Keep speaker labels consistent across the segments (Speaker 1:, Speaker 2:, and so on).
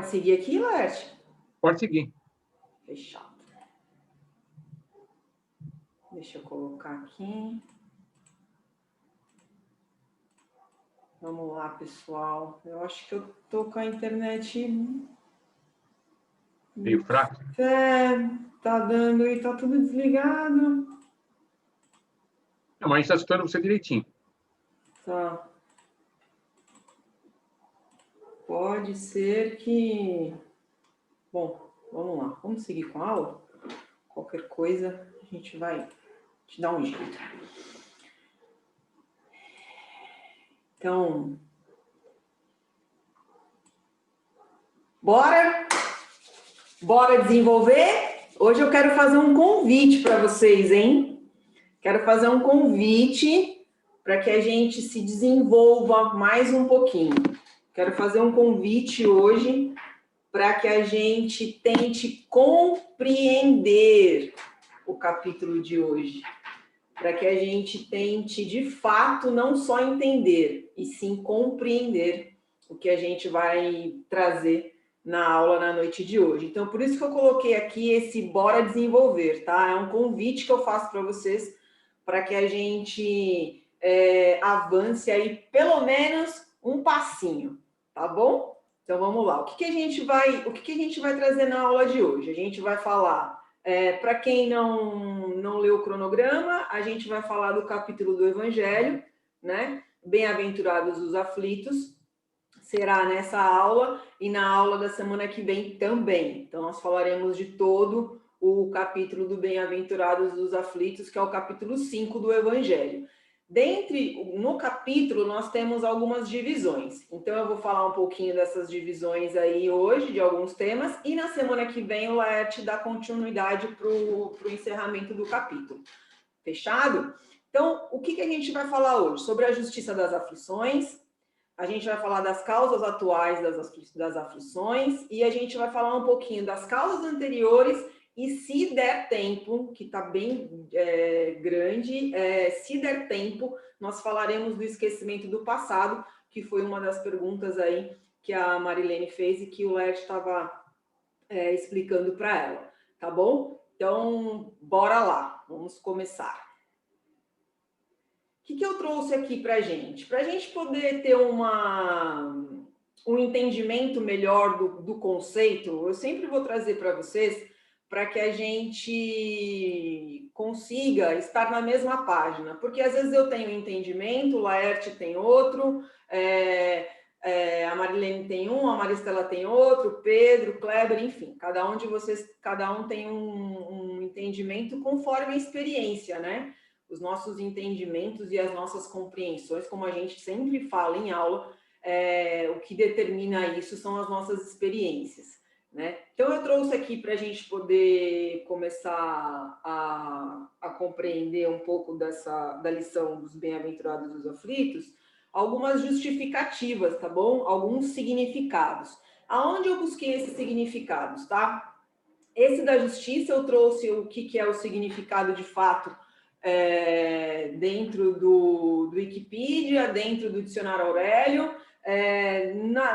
Speaker 1: Pode seguir aqui, Laerte?
Speaker 2: Pode seguir.
Speaker 1: Fechado. Deixa eu colocar aqui. Vamos lá, pessoal. Eu acho que eu tô com a internet
Speaker 2: Meio fraco?
Speaker 1: Tá dando e tá tudo desligado.
Speaker 2: Não, mas a gente está escutando você direitinho.
Speaker 1: Tá. Pode ser que... Bom, vamos lá. Vamos seguir com a aula? Qualquer coisa, a gente vai te dar um jeito. Então... Bora? Bora desenvolver? Hoje eu quero fazer um convite para vocês, hein? Quero fazer um convite para que a gente se desenvolva mais um pouquinho. Quero fazer um convite hoje para que a gente tente compreender o capítulo de hoje. Para que a gente tente, de fato, não só entender, e sim compreender o que a gente vai trazer na aula na noite de hoje. Então, por isso que eu coloquei aqui esse Bora Desenvolver, tá? É um convite que eu faço para vocês, para que a gente avance aí pelo menos um passinho, tá bom? Então, vamos lá. O que a gente vai trazer na aula de hoje? A gente vai falar... para quem não leu o cronograma, a gente vai falar do capítulo do Evangelho, né? Bem-aventurados os aflitos, será nessa aula e na aula da semana que vem também. Então, nós falaremos de todo o capítulo do Bem-aventurados os aflitos, que é o capítulo 5 do Evangelho. No capítulo, nós temos algumas divisões. Então, eu vou falar um pouquinho dessas divisões aí hoje, de alguns temas, e na semana que vem o Laerte dá continuidade para o encerramento do capítulo. Fechado? Então, o que a gente vai falar hoje? Sobre a justiça das aflições, a gente vai falar das causas atuais das aflições, e a gente vai falar um pouquinho das causas anteriores. E se der tempo, que está bem grande, se der tempo, nós falaremos do esquecimento do passado, que foi uma das perguntas aí que a Marilene fez e que o Laerte estava explicando para ela, tá bom? Então, bora lá, vamos começar. O que eu trouxe aqui para a gente? Para a gente poder ter um entendimento melhor do conceito, eu sempre vou trazer para vocês para que a gente consiga estar na mesma página. Porque às vezes eu tenho um entendimento, o Laerte tem outro, a Marilene tem um, a Maristela tem outro, o Pedro, o Kleber, enfim. Cada um de vocês, cada um tem um entendimento conforme a experiência, né? Os nossos entendimentos e as nossas compreensões, como a gente sempre fala em aula, o que determina isso são as nossas experiências, né? Então, eu trouxe aqui para a gente poder começar a compreender um pouco da lição dos bem-aventurados dos aflitos, algumas justificativas, tá bom? Alguns significados. Aonde eu busquei esses significados, tá? Esse da justiça eu trouxe o que é o significado de fato dentro do Wikipedia, dentro do Dicionário Aurélio.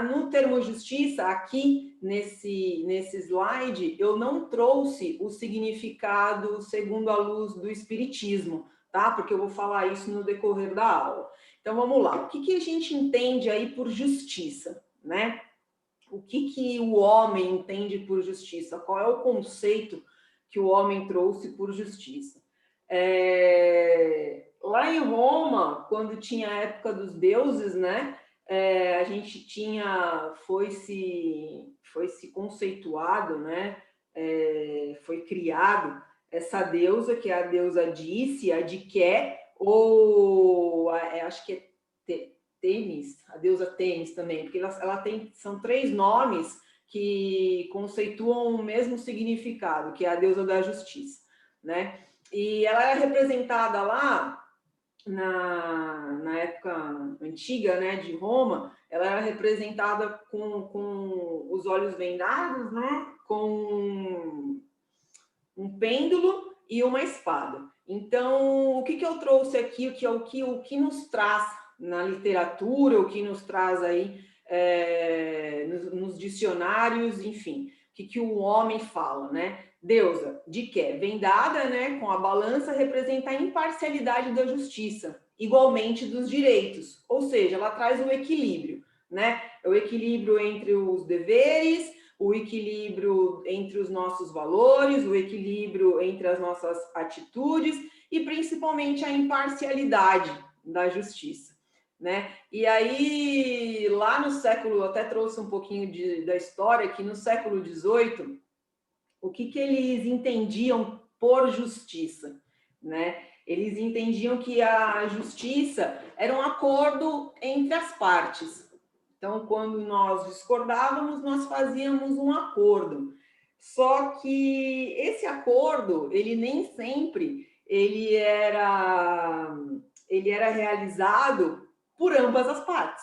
Speaker 1: No termo justiça, aqui nesse slide, eu não trouxe o significado segundo a luz do Espiritismo, tá? Porque eu vou falar isso no decorrer da aula. Então, vamos lá. O que a gente entende aí por justiça, né? O que o homem entende por justiça? Qual é o conceito que o homem trouxe por justiça? Lá em Roma, quando tinha a época dos deuses, né? A gente foi se conceituado, né? Foi criado essa deusa, que é a deusa Dice, a Diké, ou acho que é Tênis, a deusa Tênis também, porque são 3 nomes que conceituam o mesmo significado, que é a deusa da justiça, né? E ela é representada lá na época antiga, né, de Roma. Ela era representada com os olhos vendados, né, com um pêndulo e uma espada. Então, o que eu trouxe aqui, o que nos traz na literatura, o que nos traz aí nos dicionários, enfim, o que o homem fala, né? Deusa, de que? Vendada, né, com a balança, representa a imparcialidade da justiça, igualmente dos direitos, ou seja, ela traz um equilíbrio, né? O equilíbrio entre os deveres, o equilíbrio entre os nossos valores, o equilíbrio entre as nossas atitudes e principalmente a imparcialidade da justiça, né? E aí, lá no século, eu até trouxe um pouquinho da história, que no século XVIII, o que eles entendiam por justiça, né? Eles entendiam que a justiça era um acordo entre as partes. Então, quando nós discordávamos, nós fazíamos um acordo. Só que esse acordo, ele nem sempre ele era realizado por ambas as partes.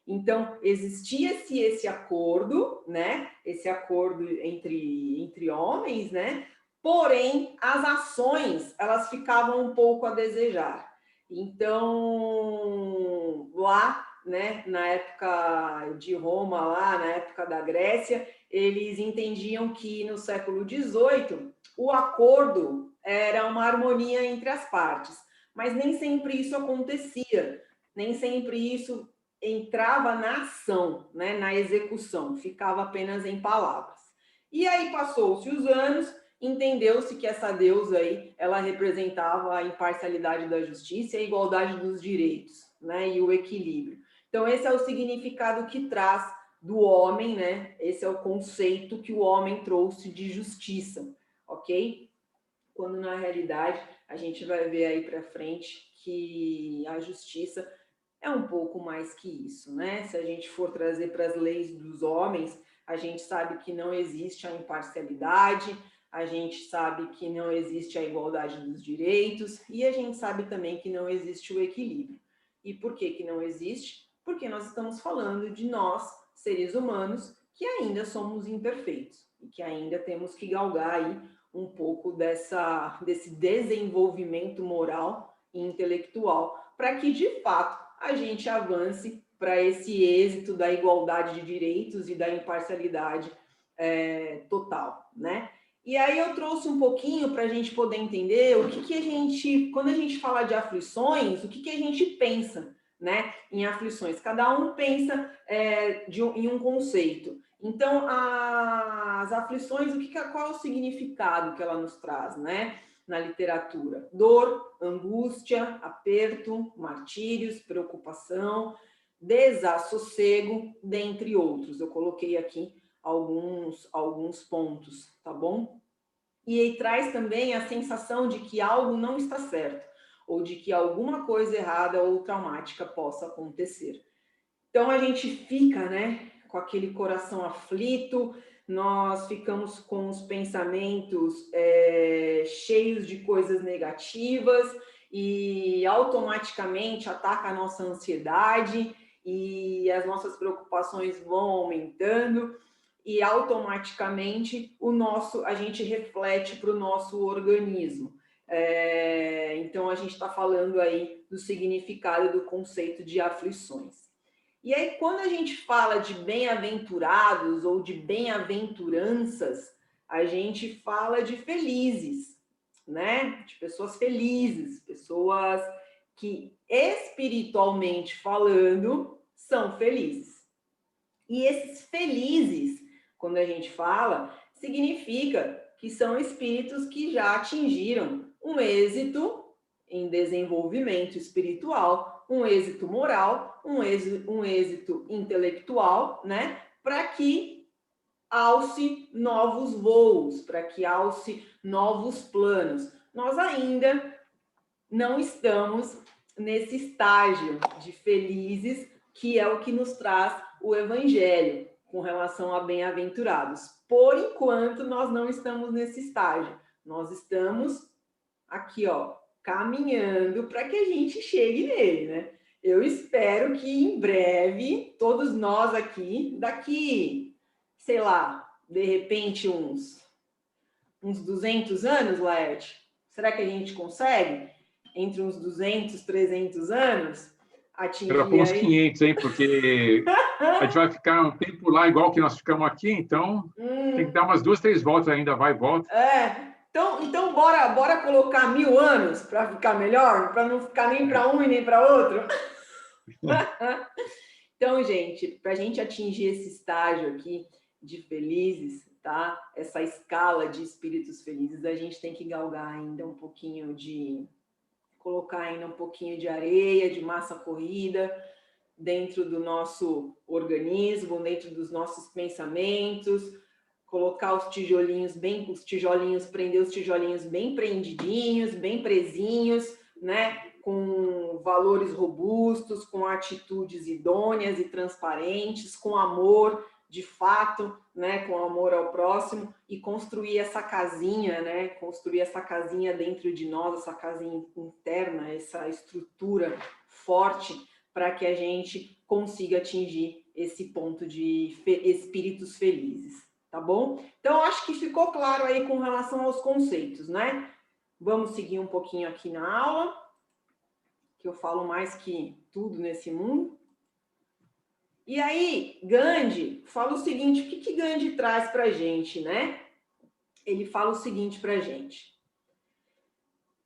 Speaker 1: Então, existia-se esse acordo, né? Esse acordo entre homens, né? Porém, as ações, elas ficavam um pouco a desejar. Então, lá, né, na época de Roma, lá na época da Grécia, eles entendiam que no século XVIII o acordo era uma harmonia entre as partes, mas nem sempre isso acontecia, nem sempre isso entrava na ação, né, na execução, ficava apenas em palavras. E aí passou-se os anos, entendeu-se que essa deusa aí, ela representava a imparcialidade da justiça e a igualdade dos direitos, né, e o equilíbrio. Então esse é o significado que traz do homem, né? Esse é o conceito que o homem trouxe de justiça, ok? Quando na realidade a gente vai ver aí para frente que a justiça é um pouco mais que isso, né? Se a gente for trazer para as leis dos homens, a gente sabe que não existe a imparcialidade, a gente sabe que não existe a igualdade dos direitos e a gente sabe também que não existe o equilíbrio. E por que não existe? Porque nós estamos falando de nós, seres humanos, que ainda somos imperfeitos e que ainda temos que galgar aí um pouco desse desenvolvimento moral e intelectual para que, de fato, a gente avance para esse êxito da igualdade de direitos e da imparcialidade total, né? E aí eu trouxe um pouquinho para a gente poder entender o que a gente, quando a gente fala de aflições, o que a gente pensa, né, em aflições. Cada um pensa em um conceito. Então, as aflições, qual é o significado que ela nos traz, né? Na literatura: dor, angústia, aperto, martírios, preocupação, desassossego, dentre outros. Eu coloquei aqui alguns pontos, tá bom? E aí traz também a sensação de que algo não está certo, ou de que alguma coisa errada ou traumática possa acontecer. Então a gente fica, né, com aquele coração aflito, nós ficamos com os pensamentos cheios de coisas negativas e automaticamente ataca a nossa ansiedade e as nossas preocupações vão aumentando e automaticamente a gente reflete para o nosso organismo. Então a gente está falando aí do significado do conceito de aflições. E aí, quando a gente fala de bem-aventurados ou de bem-aventuranças, a gente fala de felizes, né? De pessoas felizes, pessoas que, espiritualmente falando, são felizes. E esses felizes, quando a gente fala, significa que são espíritos que já atingiram um êxito em desenvolvimento espiritual, um êxito moral, um êxito intelectual, né? Para que alce novos voos, para que alce novos planos. Nós ainda não estamos nesse estágio de felizes, que é o que nos traz o Evangelho com relação a bem-aventurados. Por enquanto, nós não estamos nesse estágio. Nós estamos aqui, ó, caminhando para que a gente chegue nele, né? Eu espero que em breve, todos nós aqui, daqui, sei lá, de repente uns 200 anos, Laerte, será que a gente consegue? Entre uns 200, 300 anos,
Speaker 2: Era
Speaker 1: atingir
Speaker 2: por uns
Speaker 1: aí?
Speaker 2: 500, hein? Porque a gente vai ficar um tempo lá igual que nós ficamos aqui, então tem que dar umas 2, 3 voltas ainda, vai e volta.
Speaker 1: Então bora colocar 1000 anos para ficar melhor, para não ficar nem para um e nem para outro. Então, gente, para a gente atingir esse estágio aqui de felizes, tá? Essa escala de espíritos felizes, a gente tem que galgar ainda um pouquinho de colocar ainda um pouquinho de areia, de massa corrida dentro do nosso organismo, dentro dos nossos pensamentos, colocar os tijolinhos prender os tijolinhos bem prendidinhos, bem presinhos, né? Com valores robustos, com atitudes idôneas e transparentes, com amor de fato, né, com amor ao próximo, e construir essa casinha, né, construir essa casinha dentro de nós, essa casinha interna, essa estrutura forte para que a gente consiga atingir esse ponto de espíritos felizes, tá bom? Então, acho que ficou claro aí com relação aos conceitos, né? Vamos seguir um pouquinho aqui na aula, que eu falo mais que tudo nesse mundo. E aí, Gandhi fala o seguinte, o que Gandhi traz para a gente, né? Ele fala o seguinte para a gente.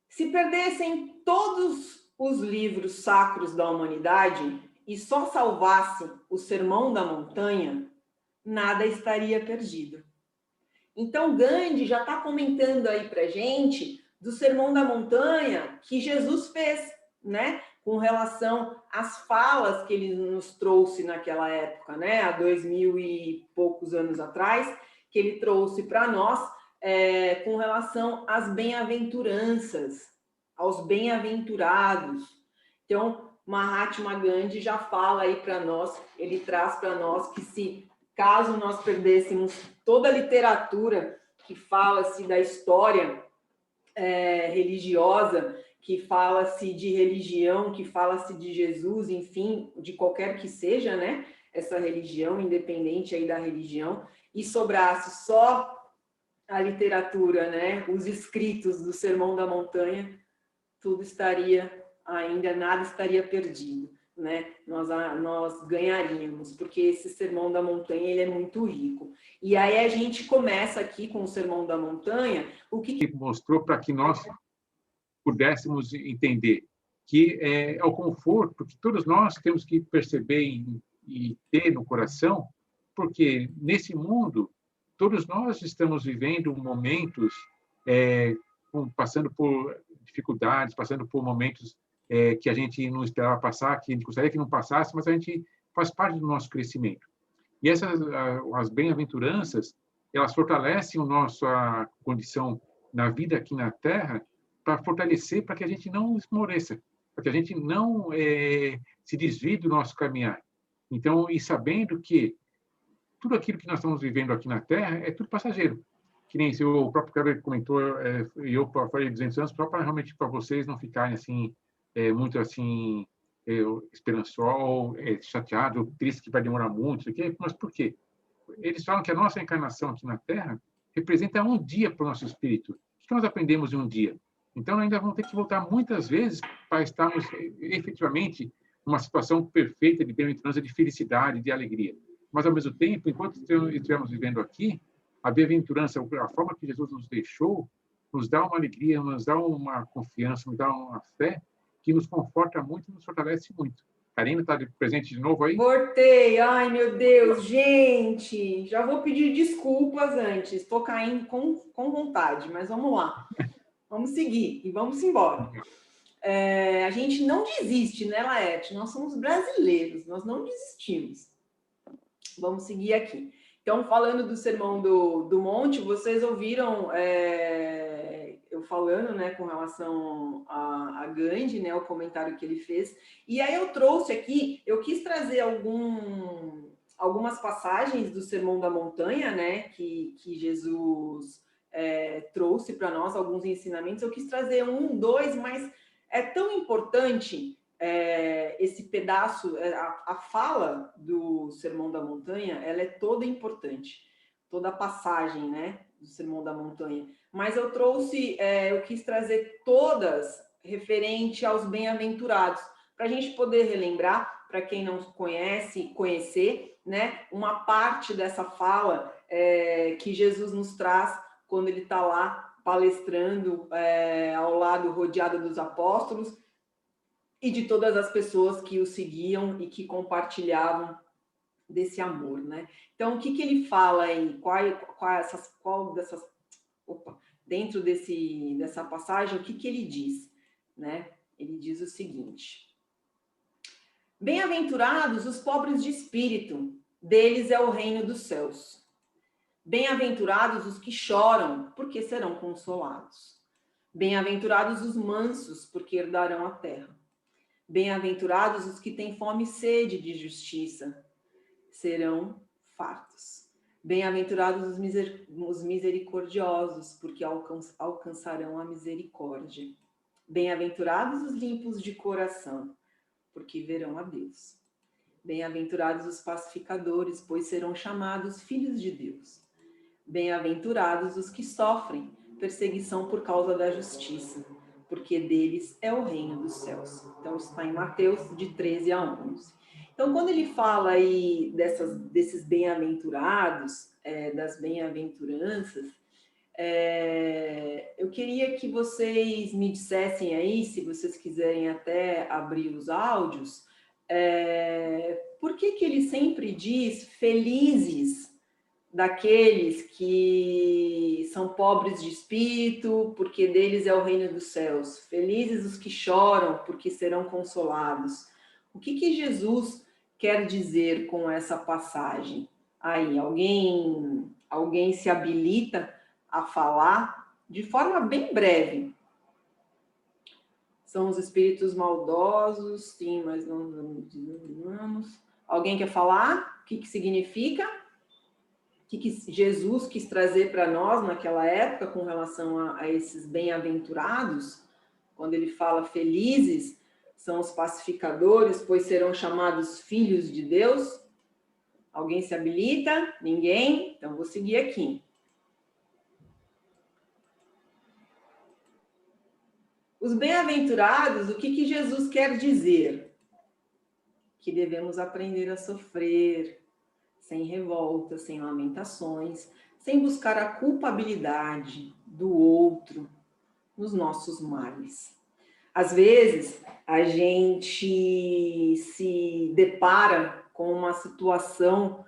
Speaker 1: Se perdessem todos os livros sacros da humanidade e só salvasse o Sermão da Montanha, nada estaria perdido. Então, Gandhi já está comentando aí para a gente do Sermão da Montanha que Jesus fez, né? Com relação às falas que ele nos trouxe naquela época, né? Há 2000 e poucos anos atrás, que ele trouxe para nós com relação às bem-aventuranças, aos bem-aventurados. Então, Mahatma Gandhi já fala aí para nós, ele traz para nós que se caso nós perdêssemos toda a literatura que fala-se da história religiosa, que fala-se de religião, que fala-se de Jesus, enfim, de qualquer que seja, né? Essa religião, independente aí da religião, e sobrasse só a literatura, né? Os escritos do Sermão da Montanha, tudo estaria ainda, nada estaria perdido, né? Nós ganharíamos, porque esse Sermão da Montanha ele é muito rico. E aí a gente começa aqui com o Sermão da Montanha, o que
Speaker 2: mostrou para que nós pudéssemos entender que é o conforto que todos nós temos que perceber e ter no coração, porque nesse mundo todos nós estamos vivendo momentos passando por dificuldades, passando por momentos que a gente não esperava passar, que a gente gostaria que não passasse, mas a gente faz parte do nosso crescimento. E essas as bem-aventuranças, elas fortalecem a nossa condição na vida aqui na Terra, para fortalecer, para que a gente não esmoreça, para que a gente não se desvie do nosso caminhar. Então, e sabendo que tudo aquilo que nós estamos vivendo aqui na Terra é tudo passageiro. Que nem o próprio Kleber comentou, e eu falei 200 anos, só para realmente para vocês não ficarem assim, muito assim, esperançosos, chateados, tristes que vai demorar muito, mas por quê? Eles falam que a nossa encarnação aqui na Terra representa um dia para o nosso espírito. O que nós aprendemos em um dia? Então, ainda vamos ter que voltar muitas vezes para estarmos efetivamente numa situação perfeita de bem-aventurança, de felicidade, de alegria. Mas, ao mesmo tempo, enquanto estivermos vivendo aqui, a bem-aventurança, a forma que Jesus nos deixou, nos dá uma alegria, nos dá uma confiança, nos dá uma fé que nos conforta muito e nos fortalece muito. Karina está presente de novo aí?
Speaker 1: Voltei, ai meu Deus, gente, já vou pedir desculpas antes, estou caindo com vontade, mas vamos lá, vamos seguir e vamos embora. A gente não desiste, né, Laerte? Nós somos brasileiros, nós não desistimos. Vamos seguir aqui. Então, falando do Sermão do Monte, vocês ouviram eu falando, né, com relação a Gandhi, né, o comentário que ele fez. E aí eu trouxe aqui, eu quis trazer algumas passagens do Sermão da Montanha, né, que Jesus trouxe para nós, alguns ensinamentos. Eu quis trazer um, dois, mas é tão importante esse pedaço, a fala do Sermão da Montanha, ela é toda importante, toda a passagem, né, do Sermão da Montanha. Mas eu trouxe, eu quis trazer todas referente aos bem-aventurados, para a gente poder relembrar, para quem não conhece, conhecer, né, uma parte dessa fala que Jesus nos traz quando ele está lá palestrando ao lado, rodeado dos apóstolos e de todas as pessoas que o seguiam e que compartilhavam desse amor, né? Então, o que ele fala aí? Qual dessas... Opa, dentro dessa passagem, o que ele diz, né? Ele diz o seguinte: bem-aventurados os pobres de espírito, deles é o reino dos céus. Bem-aventurados os que choram, porque serão consolados. Bem-aventurados os mansos, porque herdarão a terra. Bem-aventurados os que têm fome e sede de justiça, serão fartos. Bem-aventurados os misericordiosos, porque alcançarão a misericórdia. Bem-aventurados os limpos de coração, porque verão a Deus. Bem-aventurados os pacificadores, pois serão chamados filhos de Deus. Bem-aventurados os que sofrem perseguição por causa da justiça, porque deles é o reino dos céus. Então, está em Mateus, de 13 a 11. Então, quando ele fala aí desses bem-aventurados, das bem-aventuranças, eu queria que vocês me dissessem aí, se vocês quiserem até abrir os áudios, por que ele sempre diz felizes daqueles que são pobres de espírito, porque deles é o reino dos céus. Felizes os que choram, porque serão consolados. O que Jesus quer dizer com essa passagem? Aí, alguém se habilita a falar de forma bem breve. São os espíritos maldosos, sim, mas não vamos. Alguém quer falar? O que significa? O que Jesus quis trazer para nós naquela época com relação a esses bem-aventurados? Quando ele fala felizes são os pacificadores, pois serão chamados filhos de Deus. Alguém se habilita? Ninguém? Então, vou seguir aqui. Os bem-aventurados, o que Jesus quer dizer? Que devemos aprender a sofrer, sem revolta, sem lamentações, sem buscar a culpabilidade do outro nos nossos males. Às vezes, a gente se depara com uma situação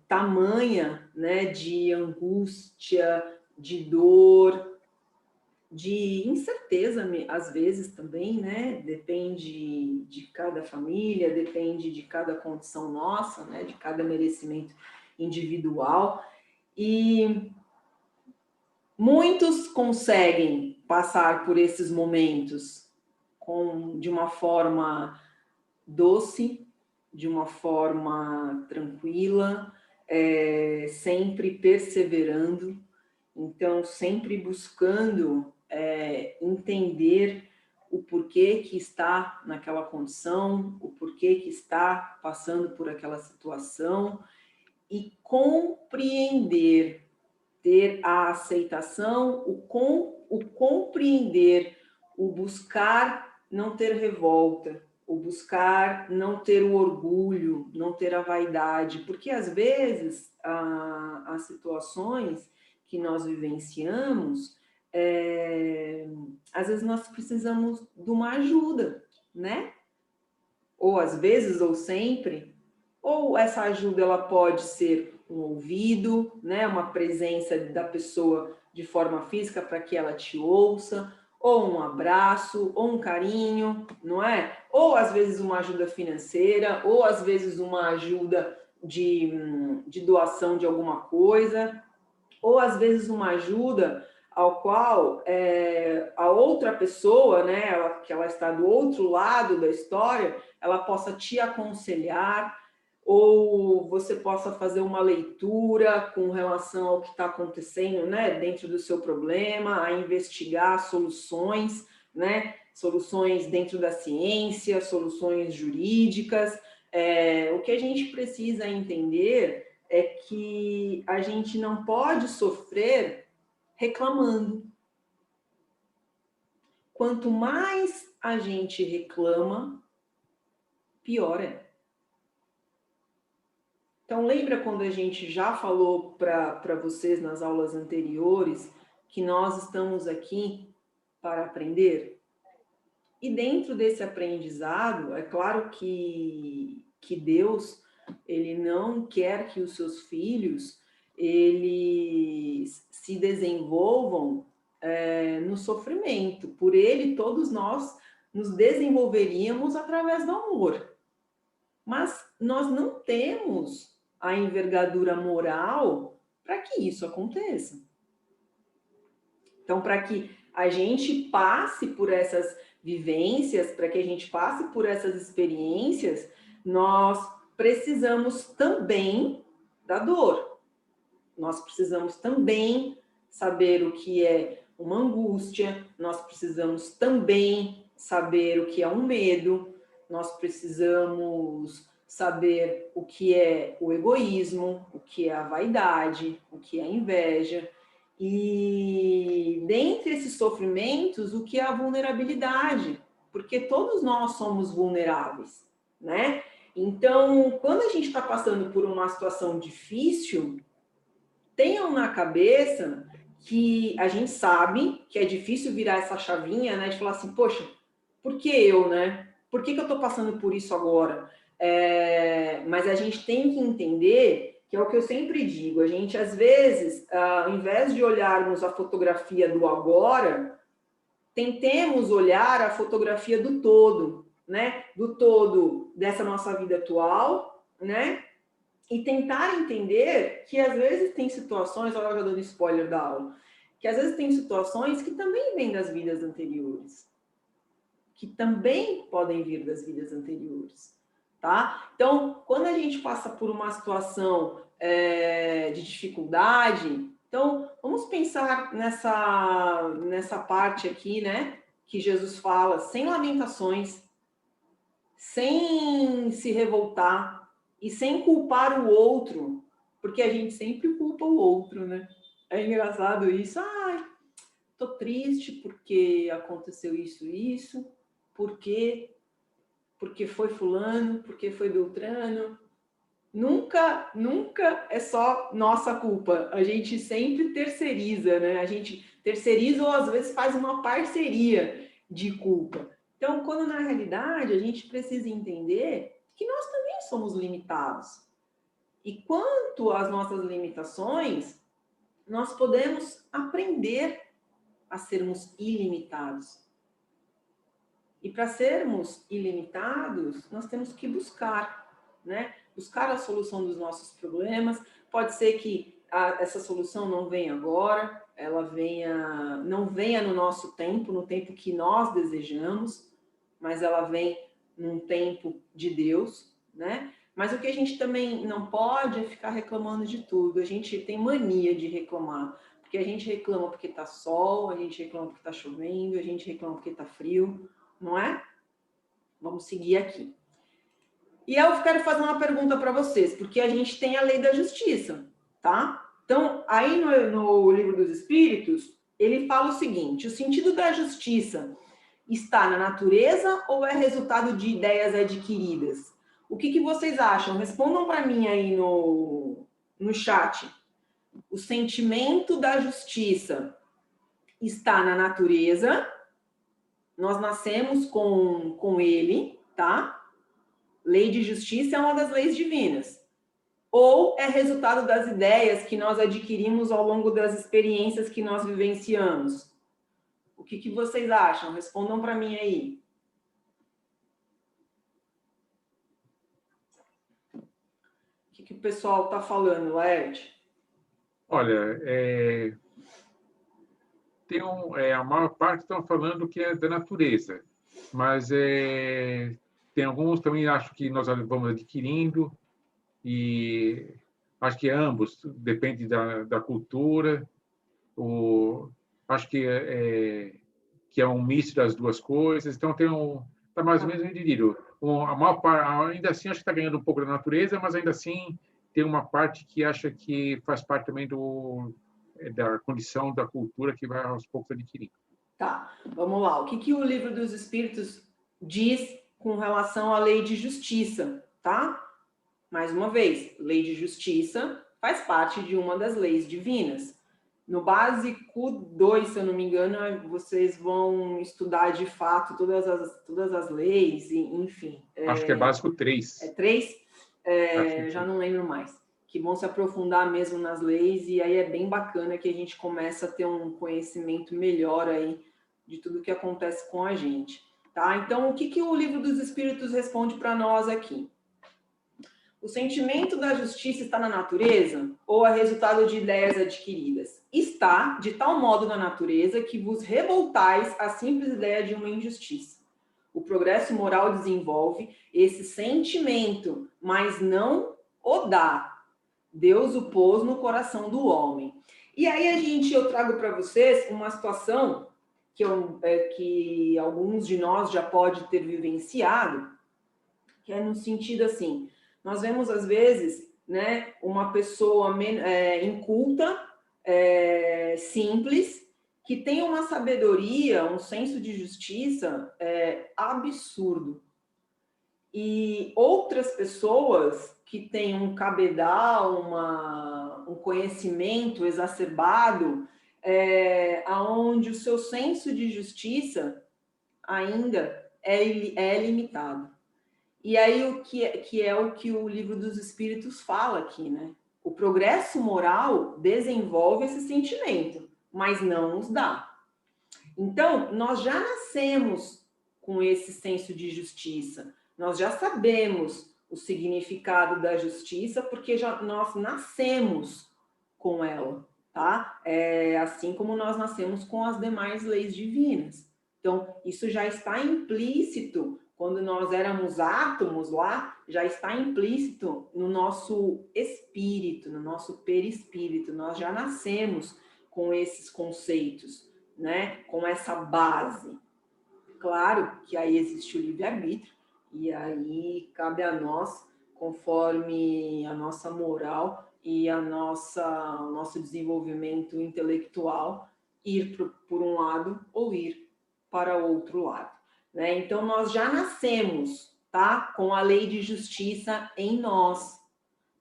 Speaker 1: tamanha, né, de angústia, de dor, de incerteza, às vezes também, né? Depende de cada família, depende de cada condição nossa, né? De cada merecimento individual. E muitos conseguem passar por esses momentos de uma forma doce, de uma forma tranquila, sempre perseverando, então sempre buscando entender o porquê que está naquela condição, o porquê que está passando por aquela situação e compreender, ter a aceitação, o compreender, o buscar não ter revolta, o buscar não ter o orgulho, não ter a vaidade, porque às vezes as situações que nós vivenciamos, às vezes nós precisamos de uma ajuda, né? Ou às vezes, ou sempre, ou essa ajuda ela pode ser um ouvido, né? Uma presença da pessoa de forma física para que ela te ouça, ou um abraço, ou um carinho, não é? Ou às vezes uma ajuda financeira, ou às vezes uma ajuda de doação de alguma coisa, ou às vezes uma ajuda ao qual a outra pessoa, né, que ela está do outro lado da história, ela possa te aconselhar, ou você possa fazer uma leitura com relação ao que está acontecendo, né, dentro do seu problema, a investigar soluções, né, soluções dentro da ciência, soluções jurídicas. O que a gente precisa entender é que a gente não pode sofrer reclamando. Quanto mais a gente reclama, pior é. Então, lembra quando a gente já falou para vocês nas aulas anteriores que nós estamos aqui para aprender? E dentro desse aprendizado, é claro que Deus, ele não quer que os seus filhos eles se desenvolvam no sofrimento. Por ele, todos nós nos desenvolveríamos através do amor. Mas nós não temos a envergadura moral para que isso aconteça. Então, para que a gente passe por essas vivências, para que a gente passe por essas experiências, nós precisamos também da dor. Nós precisamos também saber o que é uma angústia, nós precisamos também saber o que é um medo, nós precisamos saber o que é o egoísmo, o que é a vaidade, o que é a inveja. E dentre esses sofrimentos, o que é a vulnerabilidade? Porque todos nós somos vulneráveis, né? Então, quando a gente está passando por uma situação difícil, tenham na cabeça que a gente sabe que é difícil virar essa chavinha, né? De falar assim, poxa, por que eu, né? Por que eu estou passando por isso agora? Mas a gente tem que entender, que é o que eu sempre digo, a gente, às vezes, ao invés de olharmos a fotografia do agora, tentemos olhar a fotografia do todo, né? Do todo dessa nossa vida atual, né? E tentar entender que, às vezes, tem situações, olha, eu já dando spoiler da aula, que, às vezes, tem situações que também vêm das vidas anteriores, que também podem vir das vidas anteriores. Tá? Então, quando a gente passa por uma situação de dificuldade, então vamos pensar nessa parte aqui, né? Que Jesus fala, sem lamentações, sem se revoltar e sem culpar o outro, porque a gente sempre culpa o outro, né? É engraçado isso. Ai, tô triste porque aconteceu isso, porque foi fulano, porque foi Beltrano. Nunca é só nossa culpa. A gente sempre terceiriza, né? A gente terceiriza ou às vezes faz uma parceria de culpa. Então, quando na realidade a gente precisa entender que nós também somos limitados. E quanto às nossas limitações, nós podemos aprender a sermos ilimitados. E para sermos ilimitados, nós temos que buscar, né? Buscar a solução dos nossos problemas. Pode ser que essa solução não venha agora, ela não venha no nosso tempo, no tempo que nós desejamos, mas ela vem num tempo de Deus, né? Mas o que a gente também não pode é ficar reclamando de tudo. A gente tem mania de reclamar, porque a gente reclama porque está sol, a gente reclama porque está chovendo, a gente reclama porque está frio, não é? Vamos seguir aqui. E eu quero fazer uma pergunta para vocês, porque a gente tem a lei da justiça, tá? Então, aí no Livro dos Espíritos, ele fala o seguinte: o sentido da justiça está na natureza ou é resultado de ideias adquiridas? O que vocês acham? Respondam para mim aí no chat. O sentimento da justiça está na natureza, nós nascemos com ele, tá? Lei de justiça é uma das leis divinas. Ou é resultado das ideias que nós adquirimos ao longo das experiências que nós vivenciamos? O que vocês acham? Respondam para mim aí. O que o pessoal está falando, Laerte?
Speaker 2: Olha, a maior parte estão falando que é da natureza, mas tem alguns também acho que nós vamos adquirindo, e acho que ambos, depende da cultura, acho que é um misto das duas coisas, então está mais ou menos dividido. A maior parte, ainda assim, acho que está ganhando um pouco da natureza, mas ainda assim tem uma parte que acha que faz parte também da condição da cultura que vai aos poucos adquirindo.
Speaker 1: Tá, vamos lá. O que, que o Livro dos Espíritos diz com relação à lei de justiça, tá? Mais uma vez, lei de justiça faz parte de uma das leis divinas. No básico 2, se eu não me engano, vocês vão estudar de fato todas as leis, enfim.
Speaker 2: Acho que é básico 3.
Speaker 1: É 3? Já não lembro mais. Que vão se aprofundar mesmo nas leis, e aí é bem bacana que a gente começa a ter um conhecimento melhor aí de tudo que acontece com a gente. Tá? Então, o que, que o Livro dos Espíritos responde para nós aqui? O sentimento da justiça está na natureza ou é resultado de ideias adquiridas? Está, de tal modo, na natureza que vos revoltais à simples ideia de uma injustiça. O progresso moral desenvolve esse sentimento, mas não o dá. Deus o pôs no coração do homem. E aí eu trago para vocês uma situação que alguns de nós já pode ter vivenciado, que é no sentido assim, nós vemos às vezes, né, uma pessoa inculta, simples, que tem uma sabedoria, um senso de justiça absurdo. E outras pessoas que têm um cabedal, um conhecimento exacerbado, aonde o seu senso de justiça ainda é limitado. E aí o que é o que o Livro dos Espíritos fala aqui, né? O progresso moral desenvolve esse sentimento, mas não nos dá. Então, nós já nascemos com esse senso de justiça. Nós já sabemos o significado da justiça, porque nós nascemos com ela, tá? Assim como nós nascemos com as demais leis divinas. Então, isso já está implícito, quando nós éramos átomos lá, já está implícito no nosso espírito, no nosso perispírito. Nós já nascemos com esses conceitos, né? Com essa base. Claro que aí existe o livre-arbítrio, e aí cabe a nós, conforme a nossa moral e o nosso desenvolvimento intelectual, ir por um lado ou ir para outro lado. Né? Então, nós já nascemos, tá? Com a lei de justiça em nós.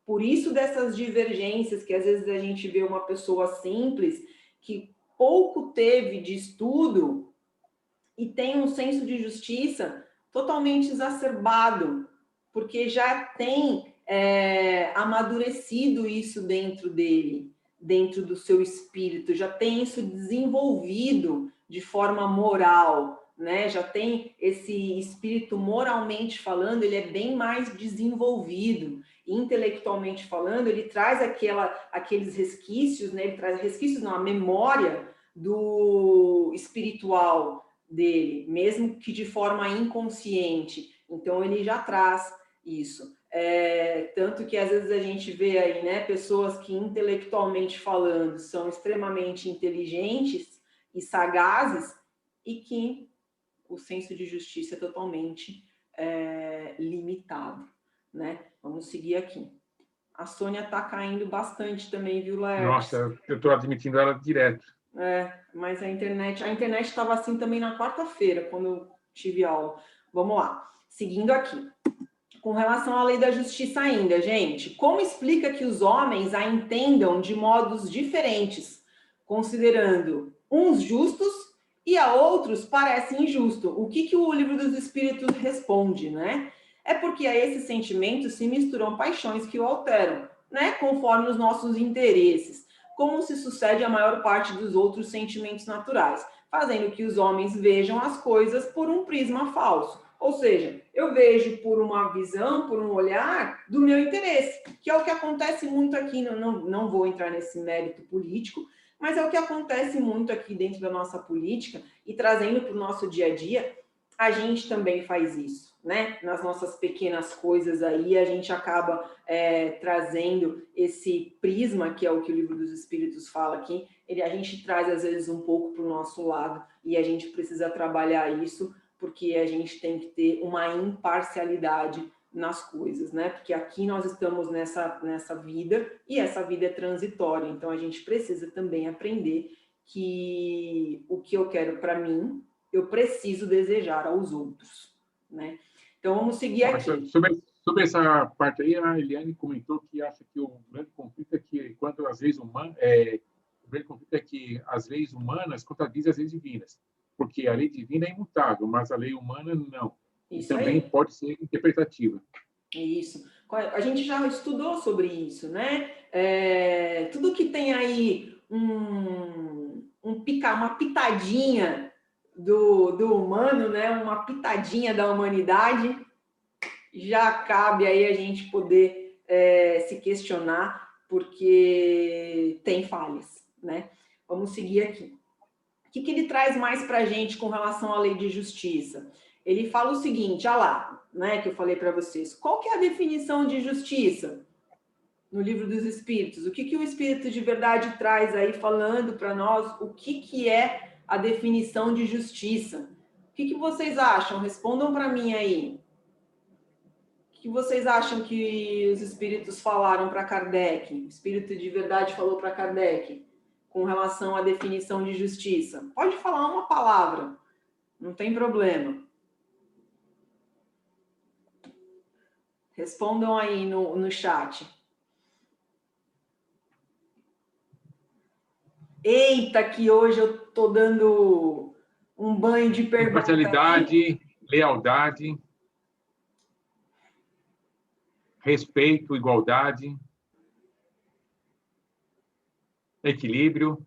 Speaker 1: Por isso dessas divergências, que às vezes a gente vê uma pessoa simples, que pouco teve de estudo, e tem um senso de justiça totalmente exacerbado, porque já tem amadurecido isso dentro dele, dentro do seu espírito, já tem isso desenvolvido de forma moral, né? Já tem esse espírito moralmente falando, ele é bem mais desenvolvido. Intelectualmente falando, ele traz aqueles resquícios, né? Ele traz resquícios, não, a memória do espiritual dele, mesmo que de forma inconsciente. Então, ele já traz isso. Tanto que, às vezes, a gente vê aí, né, pessoas que, intelectualmente falando, são extremamente inteligentes e sagazes e que o senso de justiça é totalmente limitado, né? Vamos seguir aqui. A Sônia está caindo bastante também, viu, Laertes?
Speaker 2: Nossa, eu estou admitindo ela direto.
Speaker 1: Mas a internet estava assim também na quarta-feira, quando eu tive aula. Vamos lá, seguindo aqui. Com relação à lei da justiça ainda, gente, como explica que os homens a entendam de modos diferentes, considerando uns justos e a outros parece injusto? O que o Livro dos Espíritos responde, né? É porque a esses sentimentos se misturam paixões que o alteram, né? Conforme os nossos interesses, como se sucede a maior parte dos outros sentimentos naturais, fazendo que os homens vejam as coisas por um prisma falso. Ou seja, eu vejo por uma visão, por um olhar do meu interesse, que é o que acontece muito aqui, não vou entrar nesse mérito político, mas é o que acontece muito aqui dentro da nossa política e trazendo para o nosso dia a dia, a gente também faz isso, né? Nas nossas pequenas coisas aí, a gente acaba trazendo esse prisma, que é o que o Livro dos Espíritos fala aqui, a gente traz às vezes um pouco para o nosso lado e a gente precisa trabalhar isso, porque a gente tem que ter uma imparcialidade nas coisas, né? Porque aqui nós estamos nessa vida e essa vida é transitória, então a gente precisa também aprender que o que eu quero para mim, eu preciso desejar aos outros, né? Então, vamos seguir aqui.
Speaker 2: Sobre essa parte aí, a Eliane comentou que acha que o grande conflito é que, quando as leis humanas, o grande conflito é que as leis humanas contradizem as leis divinas, porque a lei divina é imutável, mas a lei humana não.
Speaker 1: Isso
Speaker 2: e também
Speaker 1: aí.
Speaker 2: Pode ser interpretativa.
Speaker 1: Isso. A gente já estudou sobre isso, né? Tudo que tem aí uma pitadinha do humano, né? Uma pitadinha da humanidade, já cabe aí a gente poder se questionar, porque tem falhas, né? Vamos seguir aqui. O que ele traz mais para a gente com relação à lei de justiça? Ele fala o seguinte, olha lá, né, que eu falei para vocês. Qual que é a definição de justiça no Livro dos Espíritos? O que o Espírito de Verdade traz aí falando para nós? O que é a definição de justiça? O que vocês acham? Respondam para mim aí. O que vocês acham que os Espíritos falaram para Kardec? O Espírito de Verdade falou para Kardec com relação à definição de justiça? Pode falar uma palavra, não tem problema. Respondam aí no chat. Eita, que hoje eu estou dando um banho de perguntas.
Speaker 2: Imparcialidade, lealdade, respeito, igualdade, equilíbrio.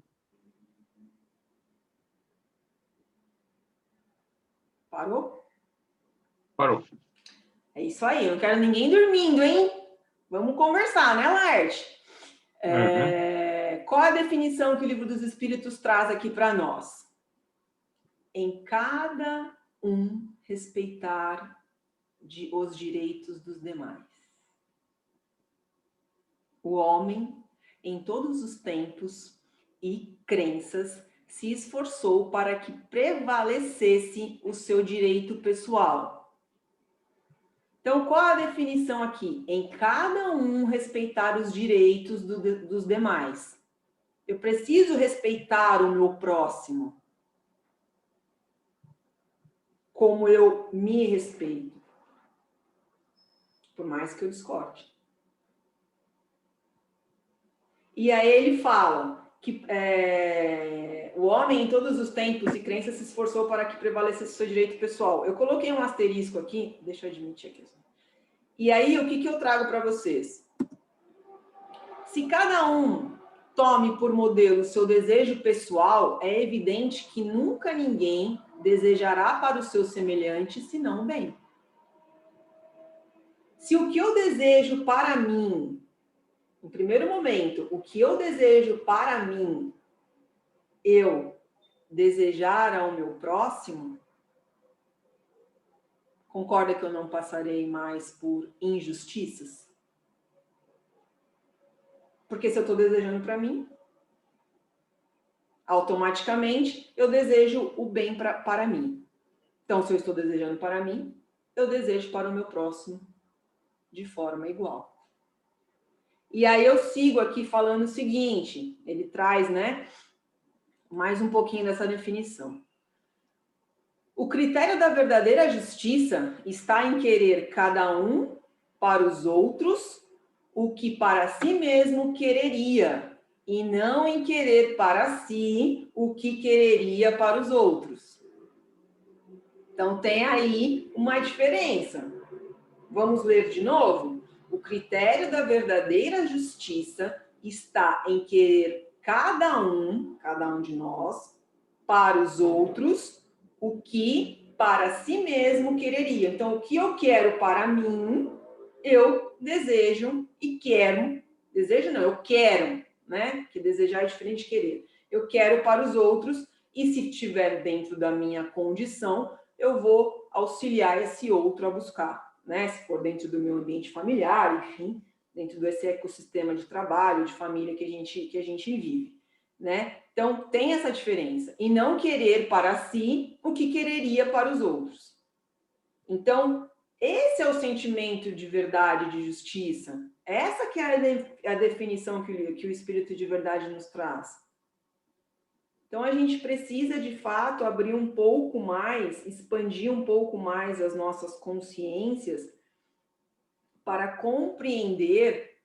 Speaker 1: Parou?
Speaker 2: Parou.
Speaker 1: É isso aí, eu não quero ninguém dormindo, hein? Vamos conversar, né, Laerte? Qual a definição que o Livro dos Espíritos traz aqui para nós? Em cada um respeitar os direitos dos demais. O homem, em todos os tempos e crenças, se esforçou para que prevalecesse o seu direito pessoal. Então, qual a definição aqui? Em cada um respeitar os direitos dos demais. Eu preciso respeitar o meu próximo, como eu me respeito, por mais que eu discorde. E aí ele fala que o homem, em todos os tempos e crenças, se esforçou para que prevalecesse o seu direito pessoal. Eu coloquei um asterisco aqui, deixa eu admitir aqui. E aí, o que eu trago para vocês? Se cada um tome por modelo o seu desejo pessoal, é evidente que nunca ninguém desejará para o seu semelhante senão o bem. Se o que eu desejo para mim, no primeiro momento, o que eu desejo para mim, eu desejar ao meu próximo, concorda que eu não passarei mais por injustiças? Porque se eu estou desejando para mim, automaticamente eu desejo o bem para mim. Então, se eu estou desejando para mim, eu desejo para o meu próximo de forma igual. E aí eu sigo aqui falando o seguinte, ele traz, né, mais um pouquinho dessa definição. O critério da verdadeira justiça está em querer cada um para os outros o que para si mesmo quereria, e não em querer para si o que quereria para os outros. Então, tem aí uma diferença. Vamos ler de novo? O critério da verdadeira justiça está em querer cada um de nós, para os outros, o que para si mesmo quereria. Então, o que eu quero para mim, eu desejo e quero. Desejo não, eu quero, né? Que desejar é diferente de querer. Eu quero para os outros e, se estiver dentro da minha condição, eu vou auxiliar esse outro a buscar, né? Se for dentro do meu ambiente familiar, enfim, dentro desse ecossistema de trabalho, de família que a gente vive, né? Então, tem essa diferença. E não querer para si o que quereria para os outros. Então, esse é o sentimento de verdade, de justiça. Essa que é a definição que o Espírito de Verdade nos traz. Então, a gente precisa, de fato, abrir um pouco mais, expandir um pouco mais as nossas consciências para compreender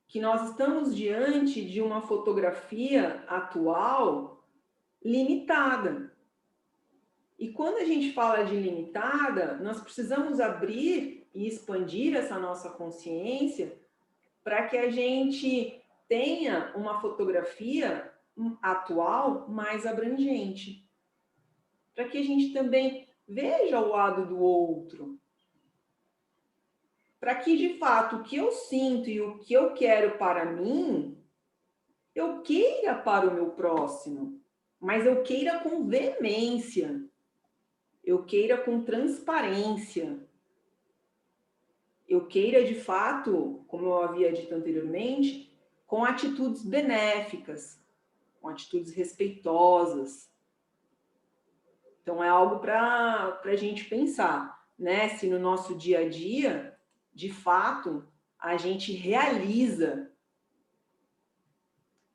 Speaker 1: que nós estamos diante de uma fotografia atual limitada. E quando a gente fala de limitada, nós precisamos abrir e expandir essa nossa consciência para que a gente tenha uma fotografia atual mais abrangente. Para que a gente também veja o lado do outro. Para que, de fato, o que eu sinto e o que eu quero para mim, eu queira para o meu próximo, mas eu queira com veemência, eu queira com transparência, eu queira, de fato, como eu havia dito anteriormente, com atitudes benéficas, com atitudes respeitosas. Então, é algo para a gente pensar, né? Se no nosso dia a dia, de fato, a gente realiza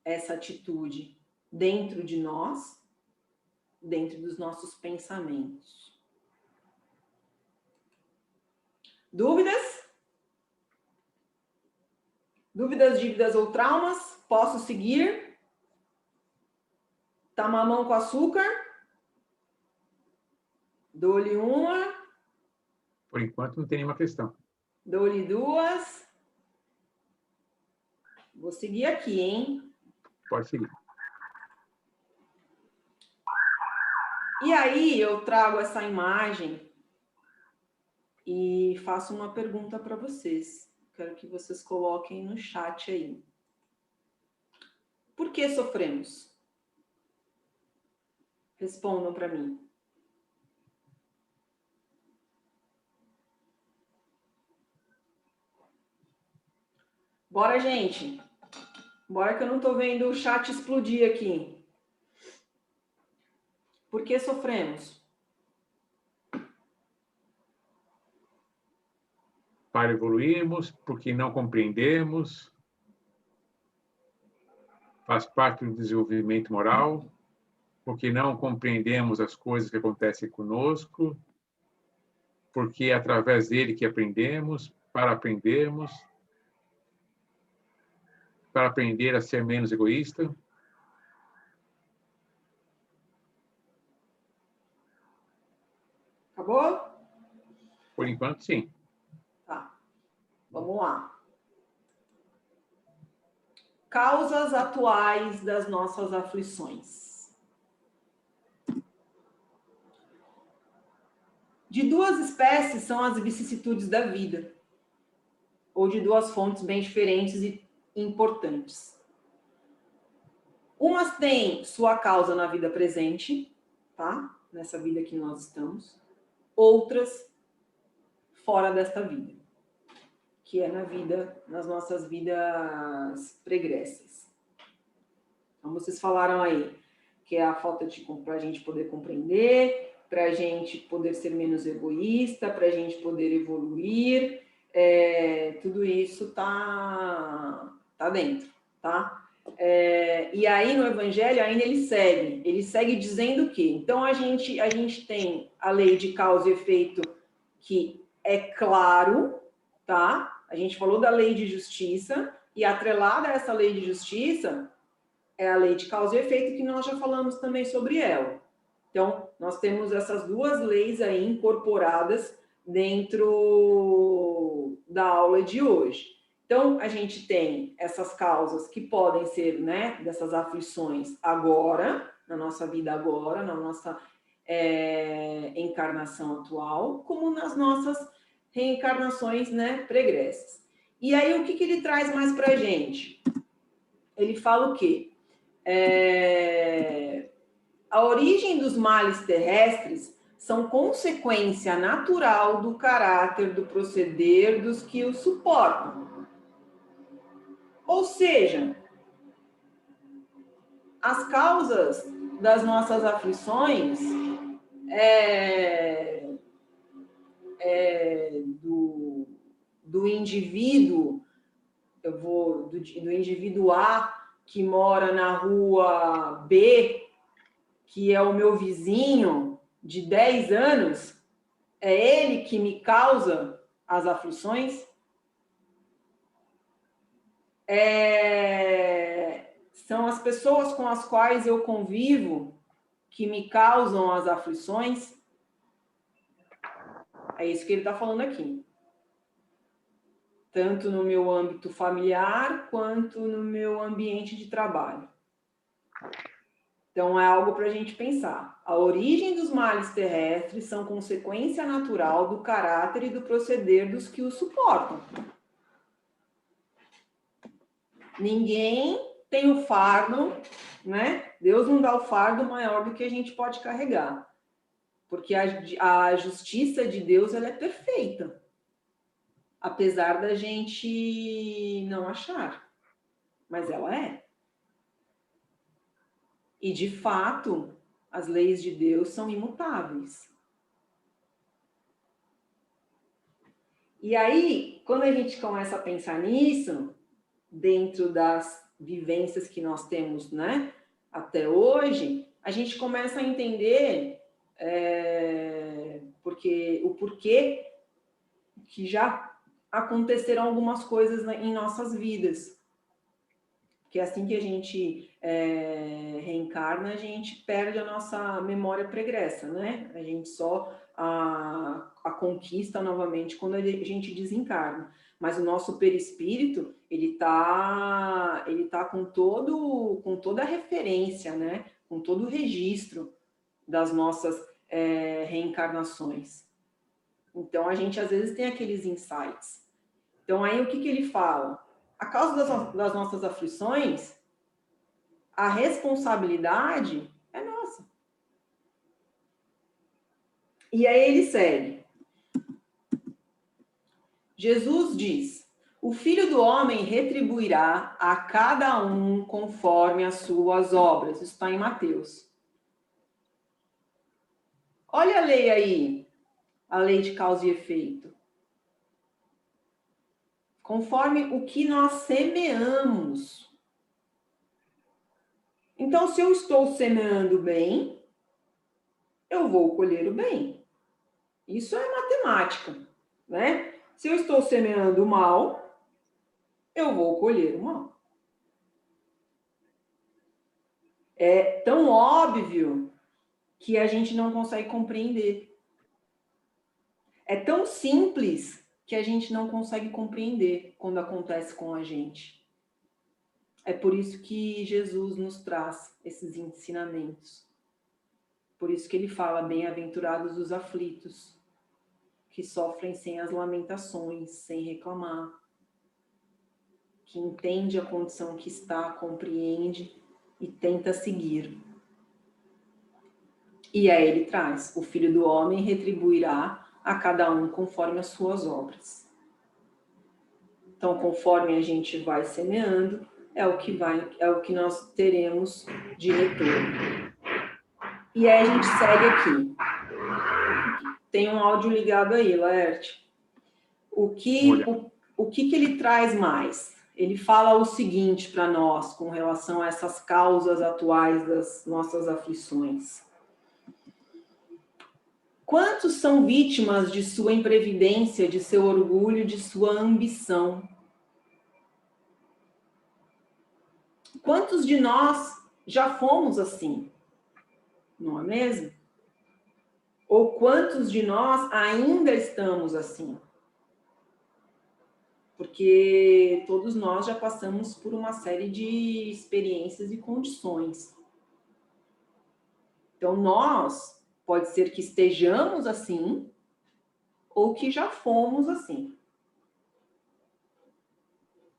Speaker 1: essa atitude dentro de nós, dentro dos nossos pensamentos. Dúvidas? Dúvidas, dívidas ou traumas? Posso seguir? Tá mamão com açúcar? Dou-lhe uma.
Speaker 2: Por enquanto, não tem nenhuma questão.
Speaker 1: Dou-lhe duas. Vou seguir aqui, hein?
Speaker 2: Pode seguir.
Speaker 1: E aí eu trago essa imagem e faço uma pergunta para vocês. Quero que vocês coloquem no chat aí. Por que sofremos? Respondam para mim. Bora, gente. Bora que eu não estou vendo o chat explodir aqui. Por que sofremos?
Speaker 2: Para evoluirmos, porque não compreendemos, faz parte do desenvolvimento moral, porque não compreendemos as coisas que acontecem conosco, porque é através dele que aprendemos, para aprender a ser menos egoísta.
Speaker 1: Acabou?
Speaker 2: Por enquanto, sim.
Speaker 1: Tá. Vamos lá. Causas atuais das nossas aflições. De duas espécies são as vicissitudes da vida, ou de duas fontes bem diferentes e importantes. Umas têm sua causa na vida presente, tá? Nessa vida que nós estamos. Outras fora desta vida, que é nas nossas vidas pregressas. Então, vocês falaram aí que é a falta de para a gente poder compreender, para a gente poder ser menos egoísta, para a gente poder evoluir, tudo isso tá dentro, tá? E aí no Evangelho ainda ele segue dizendo que, então a gente tem a lei de causa e efeito que é claro, tá? A gente falou da lei de justiça e atrelada a essa lei de justiça é a lei de causa e efeito que nós já falamos também sobre ela. Então, nós temos essas duas leis aí incorporadas dentro da aula de hoje. Então, a gente tem essas causas que podem ser, né, dessas aflições agora, na nossa vida agora, na nossa encarnação atual, como nas nossas reencarnações, né, pregressas. E aí, o que ele traz mais para a gente? Ele fala o quê? A origem dos males terrestres são consequência natural do caráter, do proceder dos que os suportam. Ou seja, as causas das nossas aflições do indivíduo, do indivíduo A, que mora na rua B, que é o meu vizinho de 10 anos, é ele que me causa as aflições? São as pessoas com as quais eu convivo que me causam as aflições? É isso que ele está falando aqui. Tanto no meu âmbito familiar, quanto no meu ambiente de trabalho. Então, é algo para a gente pensar. A origem dos males terrestres são consequência natural do caráter e do proceder dos que os suportam. Ninguém tem o fardo, né? Deus não dá o fardo maior do que a gente pode carregar. Porque a justiça de Deus, ela é perfeita. Apesar da gente não achar. Mas ela é. E, de fato, as leis de Deus são imutáveis. E aí, quando a gente começa a pensar nisso, dentro das vivências que nós temos, né, até hoje, a gente começa a entender o porquê que já aconteceram algumas coisas em nossas vidas. Porque assim que a gente reencarna, a gente perde a nossa memória pregressa, né? A gente só a conquista novamente quando a gente desencarna. Mas o nosso perispírito, ele tá com toda a referência, né? Com todo o registro das nossas reencarnações. Então, a gente às vezes tem aqueles insights. Então, aí o que ele fala? A causa das nossas aflições, a responsabilidade é nossa. E aí ele segue. Jesus diz: o Filho do Homem retribuirá a cada um conforme as suas obras. Isso está em Mateus. Olha a lei aí, a lei de causa e efeito. Conforme o que nós semeamos. Então, se eu estou semeando bem, eu vou colher o bem. Isso é matemática, né? Se eu estou semeando o mal, eu vou colher o mal. É tão óbvio que a gente não consegue compreender. É tão simples que a gente não consegue compreender quando acontece com a gente. É por isso que Jesus nos traz esses ensinamentos. Por isso que ele fala: bem-aventurados os aflitos, que sofrem sem as lamentações, sem reclamar, que entende a condição que está, compreende e tenta seguir. E aí ele traz: o Filho do Homem retribuirá a cada um conforme as suas obras. Então, conforme a gente vai semeando, é o que nós teremos de retorno. E aí a gente segue aqui. Tem um áudio ligado aí, Laerte. O que ele traz mais? Ele fala o seguinte para nós com relação a essas causas atuais das nossas aflições. Quantos são vítimas de sua imprevidência, de seu orgulho, de sua ambição? Quantos de nós já fomos assim? Não é mesmo? Ou quantos de nós ainda estamos assim? Porque todos nós já passamos por uma série de experiências e condições. Então, nós, pode ser que estejamos assim, ou que já fomos assim.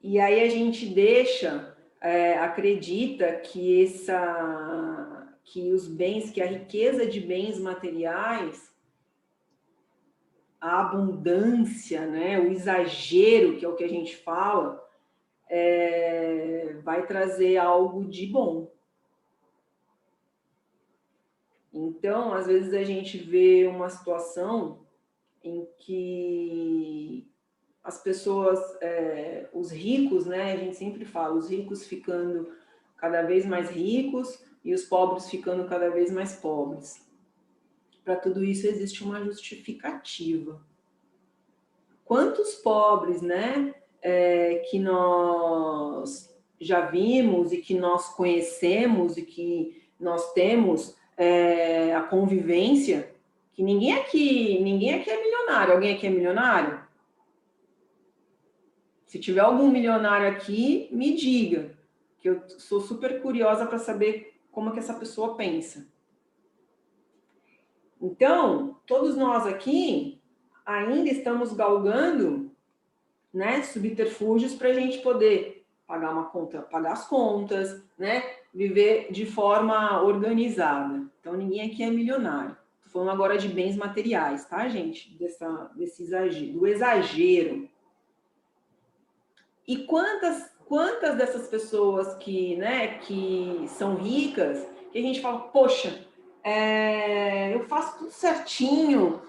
Speaker 1: E aí a gente acredita que os bens, que a riqueza de bens materiais, a abundância, né, o exagero, que é o que a gente fala, vai trazer algo de bom. Então, às vezes a gente vê uma situação em que as pessoas, os ricos, né, a gente sempre fala, os ricos ficando cada vez mais ricos e os pobres ficando cada vez mais pobres. Para tudo isso existe uma justificativa. Quantos pobres, né, que nós já vimos e que nós conhecemos e que nós temos a convivência, que ninguém aqui é milionário. Alguém aqui é milionário? Se tiver algum milionário aqui, me diga, que eu sou super curiosa para saber como é que essa pessoa pensa. Então, todos nós aqui ainda estamos galgando, né, subterfúgios para a gente poder pagar uma conta, pagar as contas, né, viver de forma organizada. Então, ninguém aqui é milionário. Estou falando agora de bens materiais, tá, gente? Desse exagero, do exagero. E quantas dessas pessoas que, né, que são ricas, que a gente fala, poxa, eu faço tudo certinho,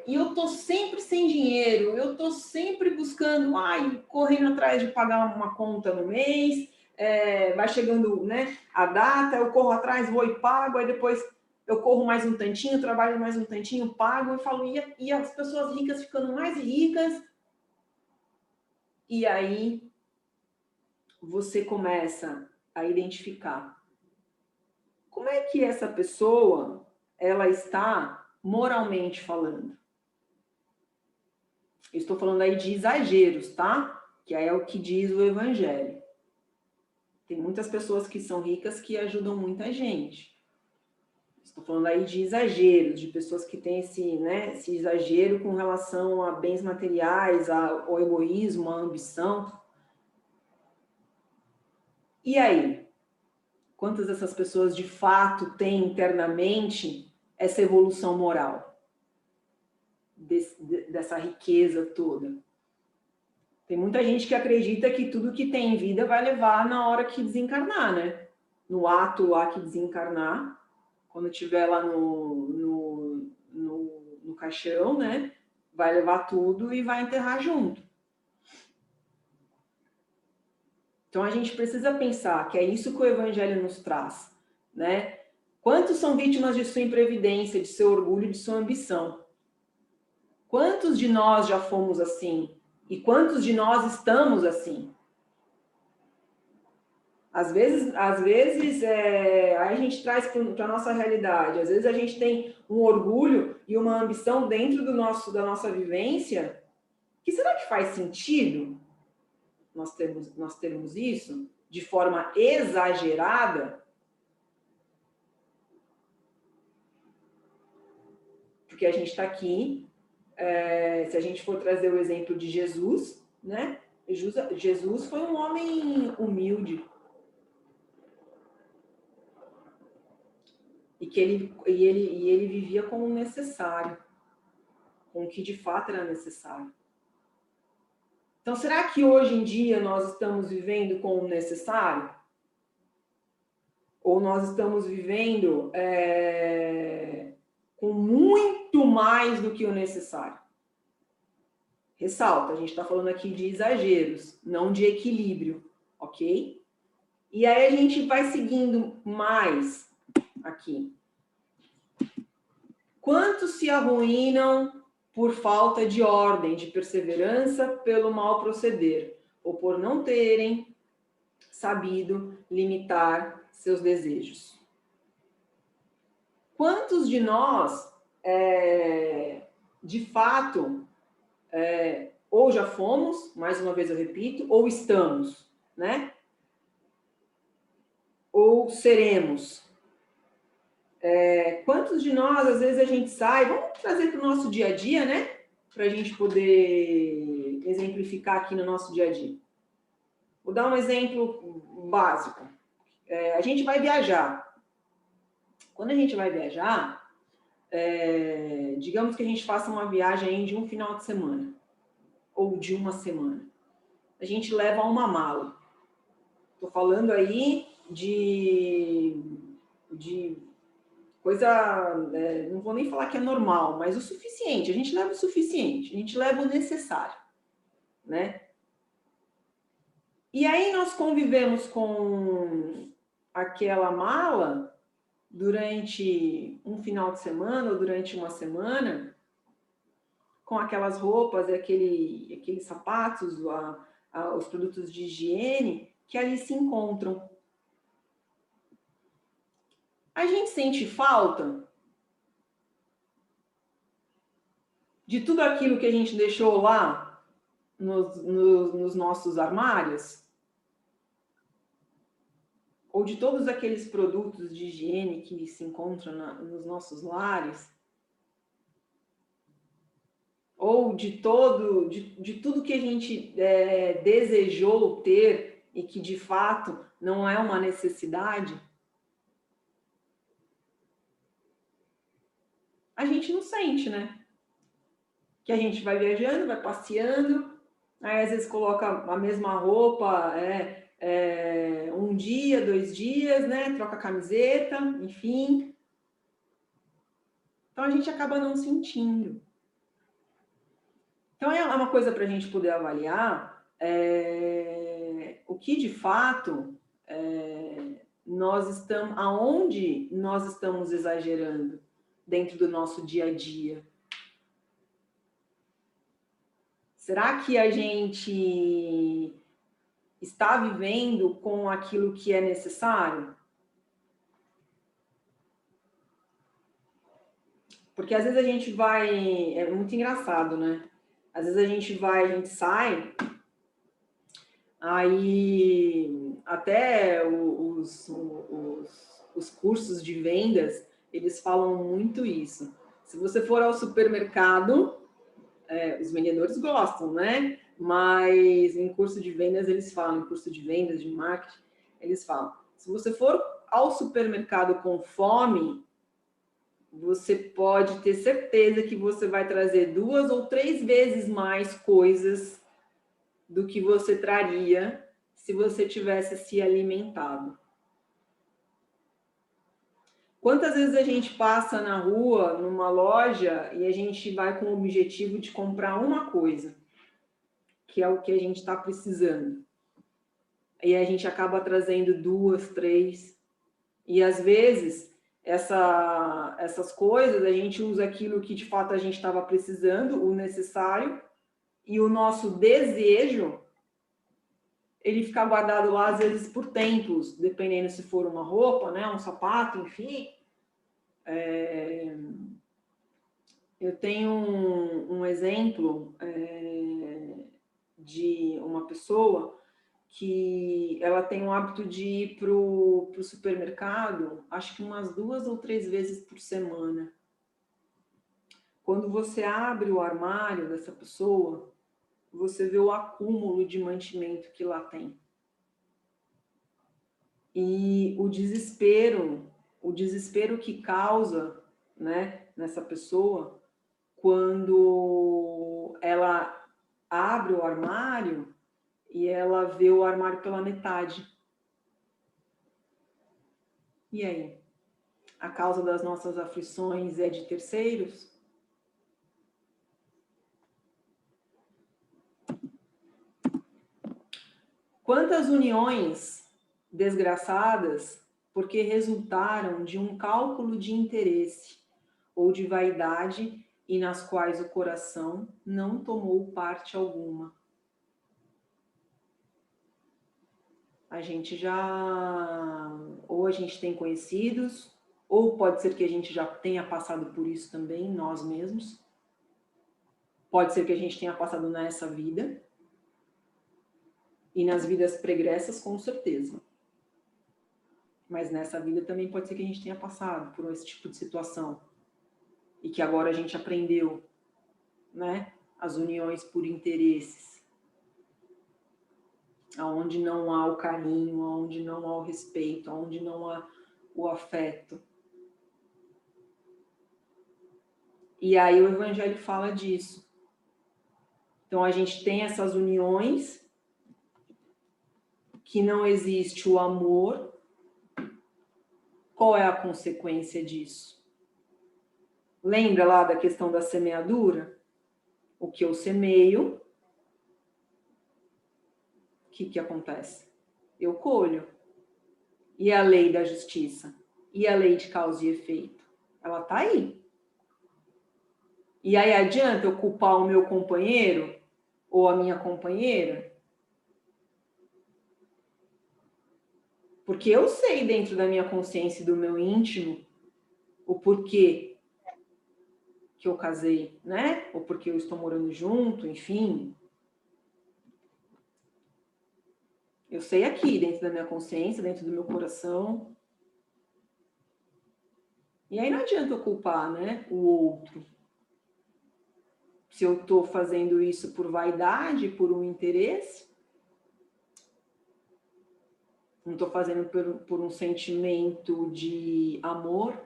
Speaker 1: e eu tô sempre sem dinheiro, eu tô sempre buscando, correndo atrás de pagar uma conta no mês, vai chegando, né, a data, eu corro atrás, vou e pago, aí depois eu corro mais um tantinho, trabalho mais um tantinho, pago, e falo, e as pessoas ricas ficando mais ricas, e aí você começa a identificar como é que essa pessoa ela está moralmente falando. Eu estou falando aí de exageros, tá? Que é o que diz o Evangelho. Tem muitas pessoas que são ricas que ajudam muita gente. Estou falando aí de exageros, de pessoas que têm esse, né, esse exagero com relação a bens materiais, ao egoísmo, à ambição. E aí? Quantas dessas pessoas de fato têm internamente essa evolução moral? Dessa riqueza toda? Tem muita gente que acredita que tudo que tem em vida vai levar na hora que desencarnar, né? No ato lá que desencarnar, quando estiver lá no caixão, né? Vai levar tudo e vai enterrar junto. Então, a gente precisa pensar que é isso que o Evangelho nos traz, né? Quantos são vítimas de sua imprevidência, de seu orgulho, de sua ambição? Quantos de nós já fomos assim? E quantos de nós estamos assim? Às vezes aí a gente traz para a nossa realidade. Às vezes a gente tem um orgulho e uma ambição dentro da nossa vivência. Que será que faz sentido nós termos isso de forma exagerada? Porque a gente está aqui, se a gente for trazer o exemplo de Jesus, né? Jesus foi um homem humilde. E ele vivia com o necessário, com o que de fato era necessário. Então, será que hoje em dia nós estamos vivendo com o necessário? Ou nós estamos vivendo com muito mais do que o necessário? Ressalta, a gente está falando aqui de exageros, não de equilíbrio, ok? E aí a gente vai seguindo mais aqui. Quantos se arruinam por falta de ordem, de perseverança, pelo mal proceder, ou por não terem sabido limitar seus desejos? Quantos de nós, de fato, ou já fomos, mais uma vez eu repito, ou estamos, né? Ou seremos. Quantos de nós, às vezes, a gente sai, vamos trazer para o nosso dia a dia, né? Para a gente poder exemplificar aqui no nosso dia a dia. Vou dar um exemplo básico. A gente vai viajar. Quando a gente vai viajar, digamos que a gente faça uma viagem de um final de semana, ou de uma semana. A gente leva uma mala. Estou falando aí de coisa, não vou nem falar que é normal, mas o suficiente. A gente leva o suficiente, a gente leva o necessário, né? E aí nós convivemos com aquela mala durante um final de semana ou durante uma semana, com aquelas roupas, aqueles sapatos, os produtos de higiene que ali se encontram. A gente sente falta de tudo aquilo que a gente deixou lá nos nossos armários? Ou de todos aqueles produtos de higiene que se encontram nos nossos lares? Ou de tudo que a gente desejou ter e que, de fato, não é uma necessidade? A gente não sente, né? Que a gente vai viajando, vai passeando, aí às vezes coloca a mesma roupa um dia, 2 dias, né? Troca a camiseta, enfim. Então a gente acaba não sentindo. Então é uma coisa para a gente poder avaliar o que de fato aonde nós estamos exagerando dentro do nosso dia a dia. Será que a gente está vivendo com aquilo que é necessário? Porque às vezes a gente vai... É muito engraçado, né? Às vezes a gente sai, aí até os cursos de vendas, eles falam muito isso. Se você for ao supermercado, os vendedores gostam, né? Mas em curso de vendas eles falam, em curso de vendas, de marketing, eles falam, se você for ao supermercado com fome, você pode ter certeza que você vai trazer 2 ou 3 vezes mais coisas do que você traria se você tivesse se alimentado. Quantas vezes a gente passa na rua, numa loja, e a gente vai com o objetivo de comprar uma coisa, que é o que a gente está precisando. E a gente acaba trazendo 2, 3. E às vezes essas coisas, a gente usa aquilo que de fato a gente estava precisando, o necessário, e o nosso desejo, ele fica guardado lá às vezes por tempos, dependendo se for uma roupa, né, um sapato, enfim. Eu tenho um exemplo de uma pessoa que ela tem o hábito de ir para o supermercado, acho que umas 2 ou 3 vezes por semana. Quando você abre o armário dessa pessoa, você vê o acúmulo de mantimento que lá tem. E o desespero que causa, né, nessa pessoa, quando ela abre o armário e ela vê o armário pela metade. E aí? A causa das nossas aflições é de terceiros? Quantas uniões desgraçadas porque resultaram de um cálculo de interesse ou de vaidade e nas quais o coração não tomou parte alguma? A gente ou a gente tem conhecidos, ou pode ser que a gente já tenha passado por isso também, nós mesmos. Pode ser que a gente tenha passado nessa vida. E nas vidas pregressas, com certeza. Mas nessa vida também pode ser que a gente tenha passado por esse tipo de situação. E que agora a gente aprendeu, né? As uniões por interesses. Aonde não há o carinho, aonde não há o respeito, aonde não há o afeto. E aí o Evangelho fala disso. Então a gente tem essas uniões que não existe o amor. Qual é a consequência disso? Lembra lá da questão da semeadura? O que eu semeio, que acontece? Eu colho. E a lei da justiça? E a lei de causa e efeito? Ela está aí. E aí adianta eu culpar o meu companheiro ou a minha companheira? Porque eu sei dentro da minha consciência e do meu íntimo o porquê que eu casei, né? Ou porque eu estou morando junto, enfim. Eu sei aqui, dentro da minha consciência, dentro do meu coração. E aí não adianta eu culpar, né, o outro. Se eu estou fazendo isso por vaidade, por um interesse, não estou fazendo por um sentimento de amor,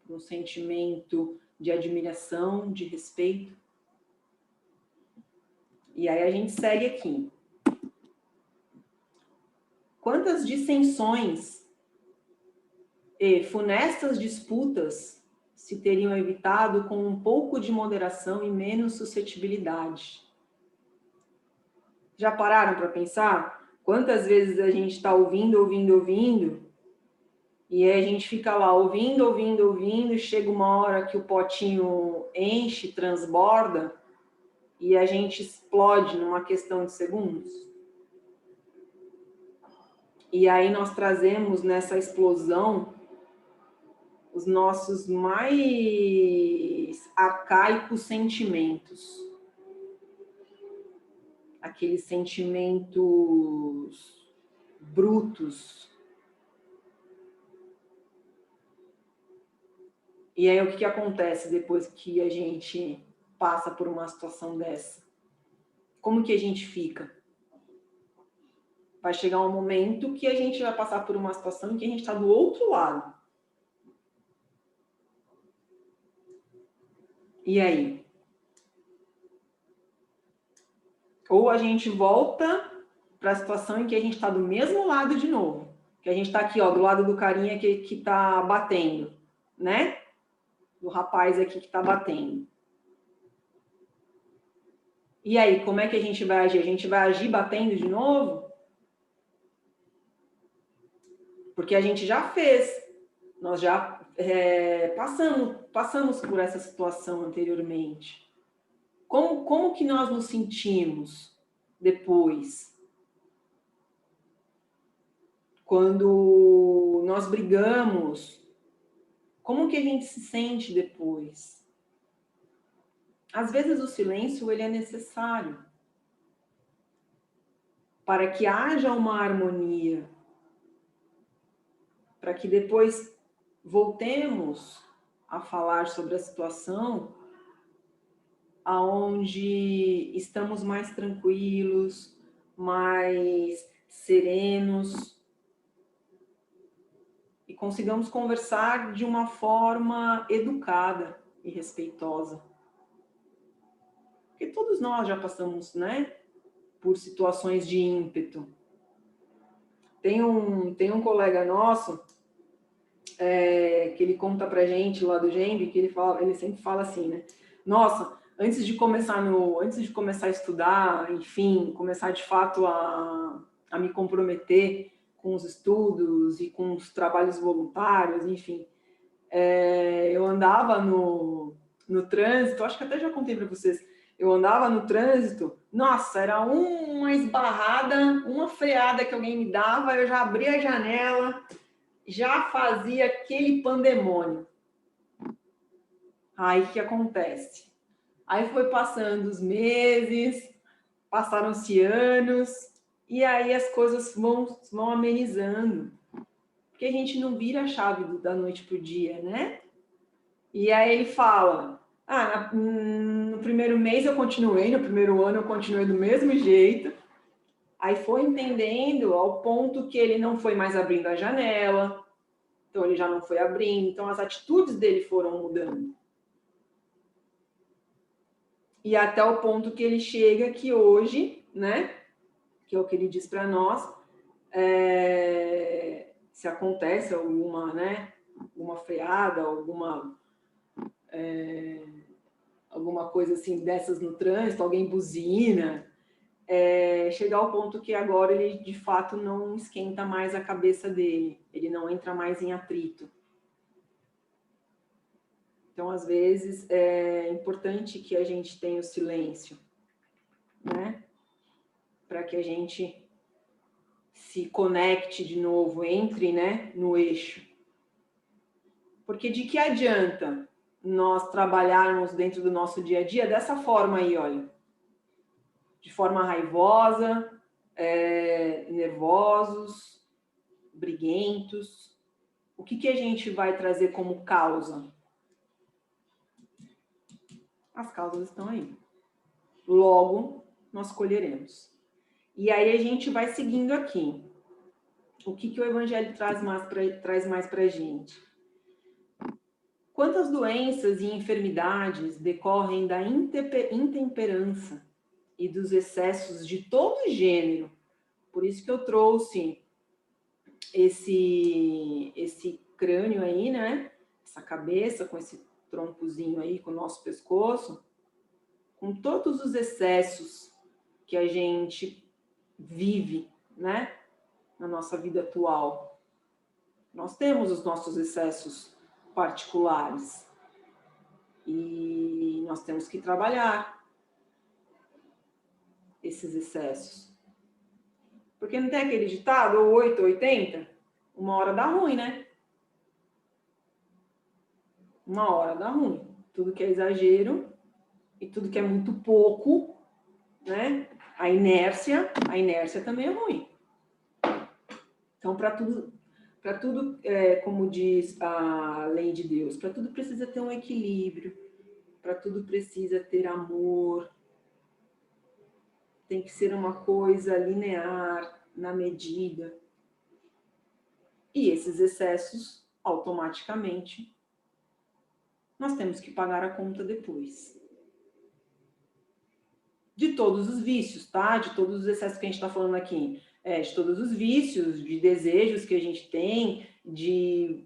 Speaker 1: por um sentimento de admiração, de respeito. E aí a gente segue aqui. Quantas dissensões e funestas disputas se teriam evitado com um pouco de moderação e menos suscetibilidade? Já pararam para pensar? Quantas vezes a gente está ouvindo, e aí a gente fica lá ouvindo, chega uma hora que o potinho enche, transborda, e a gente explode numa questão de segundos? E aí nós trazemos nessa explosão os nossos mais arcaicos sentimentos. Aqueles sentimentos brutos. E aí o que acontece depois que a gente passa por uma situação dessa? Como que a gente fica? Vai chegar um momento que a gente vai passar por uma situação em que a gente está do outro lado. E aí? Ou a gente volta para a situação em que a gente está do mesmo lado de novo. Que a gente está aqui, ó, do lado do carinha que está batendo, né? Do rapaz aqui que está batendo. E aí, como é que a gente vai agir? A gente vai agir batendo de novo? Porque a gente já fez. Nós já passamos por essa situação anteriormente. Como que nós nos sentimos depois? Quando nós brigamos, como que a gente se sente depois? Às vezes o silêncio ele é necessário para que haja uma harmonia, para que depois voltemos a falar sobre a situação aonde estamos mais tranquilos, mais serenos e consigamos conversar de uma forma educada e respeitosa. Porque todos nós já passamos, né, por situações de ímpeto. Tem um colega nosso que ele conta pra gente lá do GEMB, que ele sempre fala assim, né? Nossa, antes de começar a estudar, enfim, começar de fato a me comprometer com os estudos e com os trabalhos voluntários, enfim, eu andava no trânsito, acho que até já contei para vocês, eu andava no trânsito, nossa, era uma esbarrada, uma freada que alguém me dava, eu já abria a janela, já fazia aquele pandemônio. Aí o que acontece? Aí foi passando os meses, passaram-se anos, e aí as coisas vão amenizando. Porque a gente não vira a chave da noite para o dia, né? E aí ele fala, no primeiro mês eu continuei, no primeiro ano eu continuei do mesmo jeito. Aí foi entendendo ao ponto que ele não foi mais abrindo a janela, então ele já não foi abrindo, então as atitudes dele foram mudando. E até o ponto que ele chega que hoje, né, que é o que ele diz para nós, se acontece alguma, né, alguma freada, alguma coisa assim dessas no trânsito, alguém buzina, chegar ao ponto que agora ele, de fato, não esquenta mais a cabeça dele, ele não entra mais em atrito. Então, às vezes, é importante que a gente tenha o silêncio, né? Para que a gente se conecte de novo, entre, né, no eixo. Porque de que adianta nós trabalharmos dentro do nosso dia a dia dessa forma aí, olha, de forma raivosa, nervosos, briguentos? O que a gente vai trazer como causa? As causas estão aí. Logo, nós colheremos. E aí a gente vai seguindo aqui. O que o Evangelho traz mais para a gente? Quantas doenças e enfermidades decorrem da intemperança e dos excessos de todo gênero? Por isso que eu trouxe esse crânio aí, né? Essa cabeça com esse troncozinho aí, com o nosso pescoço, com todos os excessos que a gente vive, né? Na nossa vida atual. Nós temos os nossos excessos particulares e nós temos que trabalhar esses excessos. Porque não tem aquele ditado, ou 8 ou 80? Uma hora dá ruim, né? Uma hora dá ruim. Tudo que é exagero e tudo que é muito pouco, né? A inércia também é ruim. Então, para tudo, como diz a lei de Deus, para tudo precisa ter um equilíbrio, para tudo precisa ter amor, tem que ser uma coisa linear, na medida. E esses excessos, automaticamente, nós temos que pagar a conta depois. De todos os vícios, tá? De todos os excessos que a gente está falando aqui. De todos os vícios, de desejos que a gente tem, de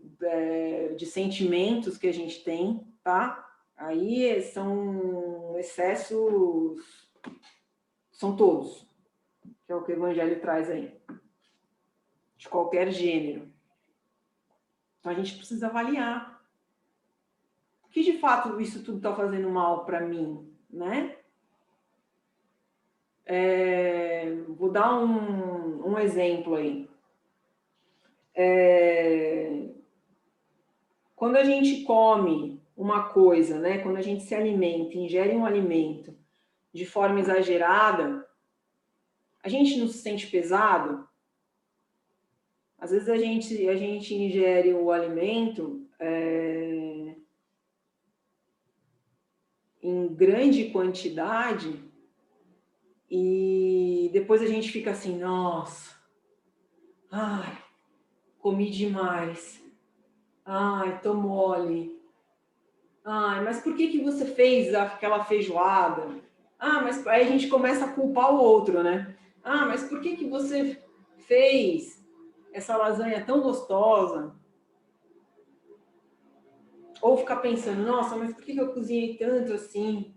Speaker 1: sentimentos que a gente tem, tá? Aí são excessos, são todos, que é o que o Evangelho traz aí, de qualquer gênero. Então a gente precisa avaliar. O que de fato isso tudo está fazendo mal para mim, né? Vou dar um exemplo aí. Quando a gente come uma coisa, né? Quando a gente se alimenta, ingere um alimento de forma exagerada, a gente não se sente pesado? Às vezes a gente ingere o alimento em grande quantidade e depois a gente fica assim, nossa, ai, comi demais, ai, tô mole, ai, mas por que você fez aquela feijoada? Ah, mas aí a gente começa a culpar o outro, né? Ah, mas por que você fez essa lasanha tão gostosa? Ou ficar pensando, nossa, mas por que eu cozinhei tanto assim?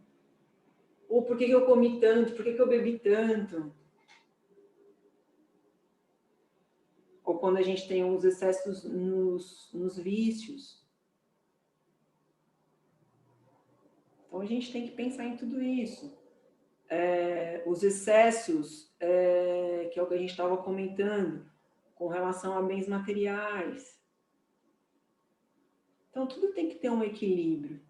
Speaker 1: Ou por que eu comi tanto? Por que eu bebi tanto? Ou quando a gente tem uns excessos nos vícios. Então a gente tem que pensar em tudo isso. Os excessos, que é o que a gente estava comentando, com relação a bens materiais. Então tudo tem que ter um equilíbrio.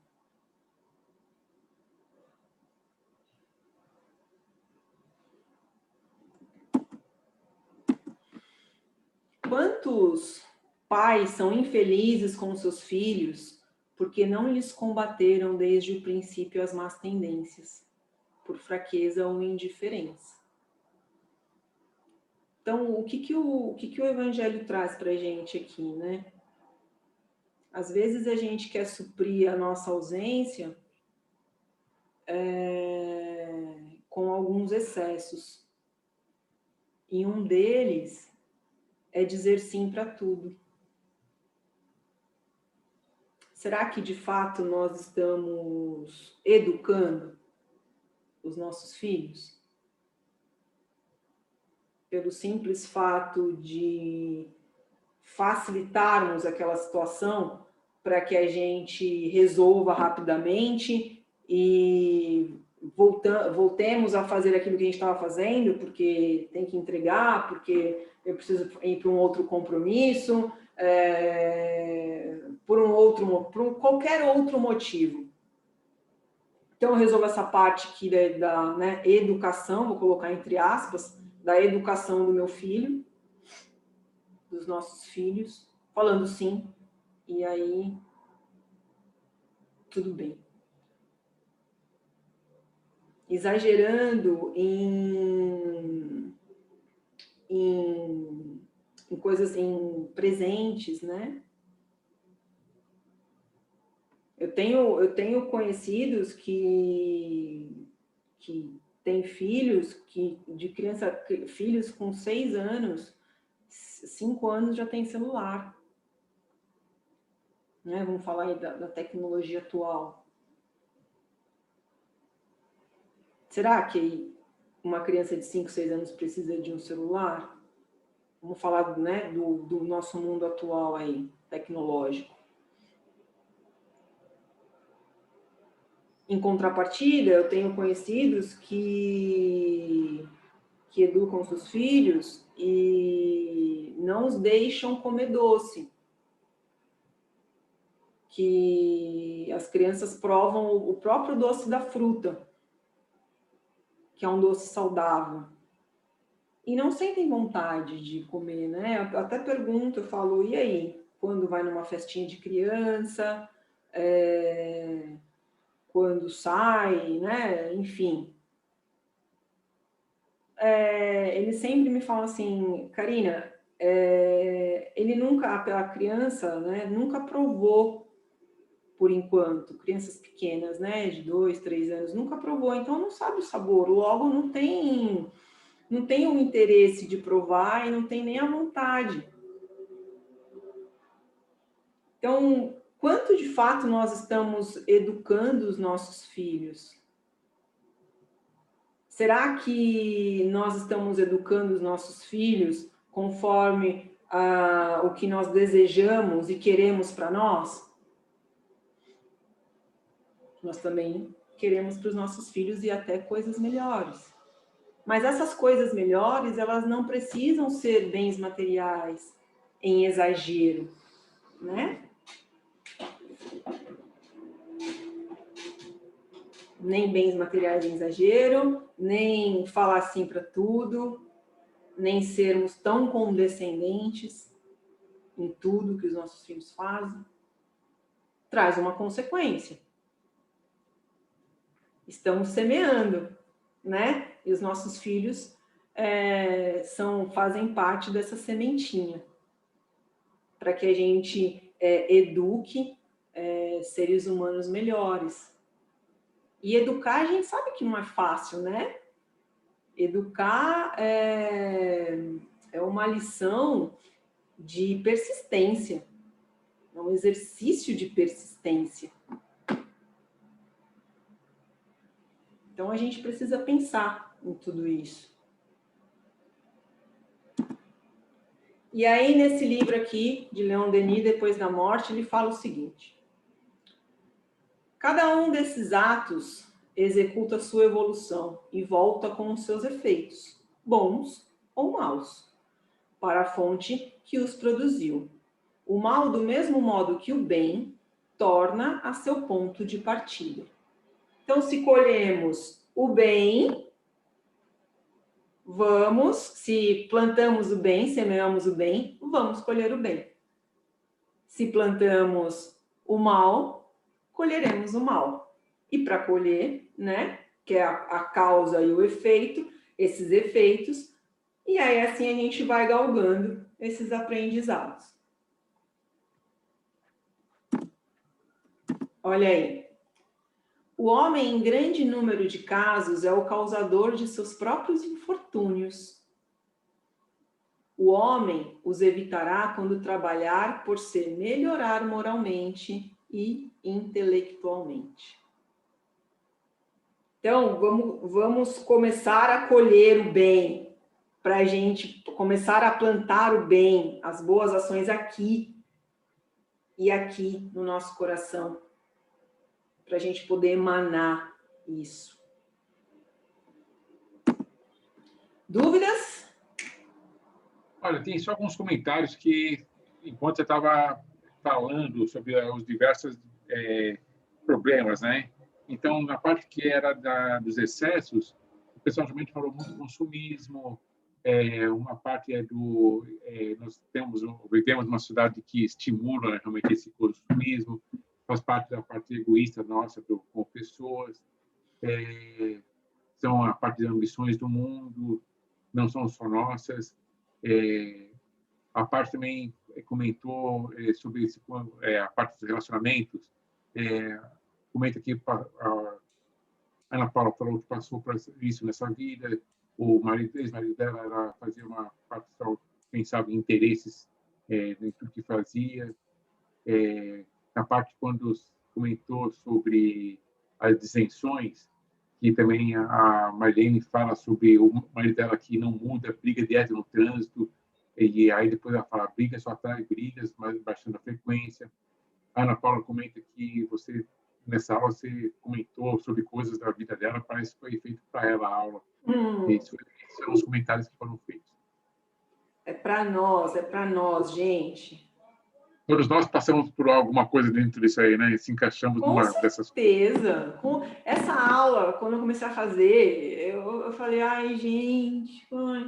Speaker 1: Quantos pais são infelizes com seus filhos porque não lhes combateram desde o princípio as más tendências, por fraqueza ou indiferença? Então, o que o Evangelho traz para a gente aqui, né? Às vezes a gente quer suprir a nossa ausência com alguns excessos. E um deles é dizer sim para tudo. Será que de fato nós estamos educando os nossos filhos? pelo simples fato de facilitarmos aquela situação para que a gente resolva rapidamente e voltemos a fazer aquilo que a gente estava fazendo, porque tem que entregar, porque eu preciso ir para um outro compromisso, por qualquer outro motivo. Então, eu resolvo essa parte aqui da né, educação, vou colocar entre aspas, da educação do meu filho, dos nossos filhos, falando sim, e aí tudo bem. Exagerando em coisas, em presentes, né? Eu tenho conhecidos que têm filhos filhos com 6 anos, 5 anos já tem celular. Né? Vamos falar aí da tecnologia atual. Será que uma criança de 5, 6 anos precisa de um celular? Vamos falar, né, do nosso mundo atual aí, tecnológico. Em contrapartida, eu tenho conhecidos que educam seus filhos e não os deixam comer doce. Que as crianças provam o próprio doce da fruta, que é um doce saudável. E não sentem vontade de comer, né? Eu até pergunto, eu falo, e aí? Quando vai numa festinha de criança, quando sai, né? Enfim. Ele sempre me fala assim, Karina, a criança, né, nunca provou, por enquanto, crianças pequenas, né, de 2, 3 anos, nunca provou, então não sabe o sabor, logo não tem o interesse de provar e não tem nem a vontade. Então, quanto de fato nós estamos educando os nossos filhos? Será que nós estamos educando os nossos filhos conforme o que nós desejamos e queremos para nós? Nós também queremos para os nossos filhos e até coisas melhores. Mas essas coisas melhores, elas não precisam ser bens materiais em exagero, né? Nem bens materiais em exagero, nem falar sim para tudo, nem sermos tão condescendentes em tudo que os nossos filhos fazem. Traz uma consequência. Estamos semeando, né? E os nossos filhos fazem parte dessa sementinha, para que a gente eduque seres humanos melhores. E educar, a gente sabe que não é fácil, né? Educar é uma lição de persistência, é um exercício de persistência. Então, a gente precisa pensar em tudo isso. E aí, nesse livro aqui, de Leon Denis, Depois da Morte, ele fala o seguinte: cada um desses atos executa sua evolução e volta com os seus efeitos, bons ou maus, para a fonte que os produziu. O mal, do mesmo modo que o bem, torna a seu ponto de partida. Então, se colhemos o bem, se plantamos o bem, semeamos o bem, vamos colher o bem. Se plantamos o mal, colheremos o mal. E para colher, né, que é a causa e o efeito, esses efeitos, e aí assim a gente vai galgando esses aprendizados. Olha aí. O homem, em grande número de casos, é o causador de seus próprios infortúnios. O homem os evitará quando trabalhar por se melhorar moralmente e intelectualmente. Então, vamos começar a colher o bem, para a gente começar a plantar o bem, as boas ações aqui e aqui no nosso coração, para a gente poder emanar isso. Dúvidas?
Speaker 2: Olha, tem só alguns comentários que, enquanto você estava falando sobre os diversos problemas, né? Então, na parte que era dos excessos, o pessoal realmente falou muito consumismo, uma parte nós vivemos numa sociedade que estimula, né, realmente esse consumismo, faz parte da parte egoísta nossa com pessoas, são a parte das ambições do mundo, não são só nossas. A parte também comentou sobre a parte dos relacionamentos, comenta que a Ana Paula falou que passou por isso nessa vida, o ex-marido dela fazia uma parte só, pensava em interesses em tudo que fazia. Na parte quando comentou sobre as dissenções, que também a Marlene fala sobre o marido dela que não muda, briga direto no trânsito, e aí depois ela fala, briga só atrai brigas, mas baixando a frequência. A Ana Paula comenta que nessa aula, você comentou sobre coisas da vida dela, parece que foi feito para ela a aula. Esses são os comentários que foram feitos.
Speaker 1: É para nós, gente.
Speaker 2: Todos nós passamos por alguma coisa dentro disso aí, né? E se encaixamos numa dessas coisas.
Speaker 1: Com certeza. Com essa aula, quando eu comecei a fazer, eu falei, ai, gente,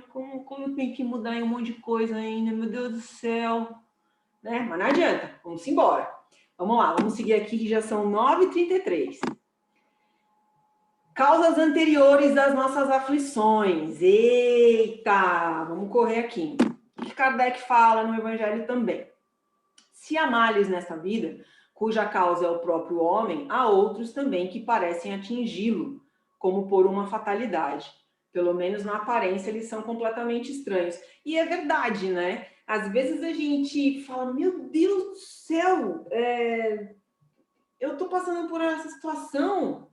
Speaker 1: como eu tenho que mudar em um monte de coisa ainda, meu Deus do céu. Né? Mas não adianta, vamos embora. Vamos lá, vamos seguir aqui, que já são 9h33. Causas anteriores das nossas aflições. Eita, vamos correr aqui. O que Kardec fala no Evangelho também? Se há males nesta vida, cuja causa é o próprio homem, há outros também que parecem atingi-lo, como por uma fatalidade. Pelo menos na aparência eles são completamente estranhos. E é verdade, né? Às vezes a gente fala, meu Deus do céu, eu tô passando por essa situação.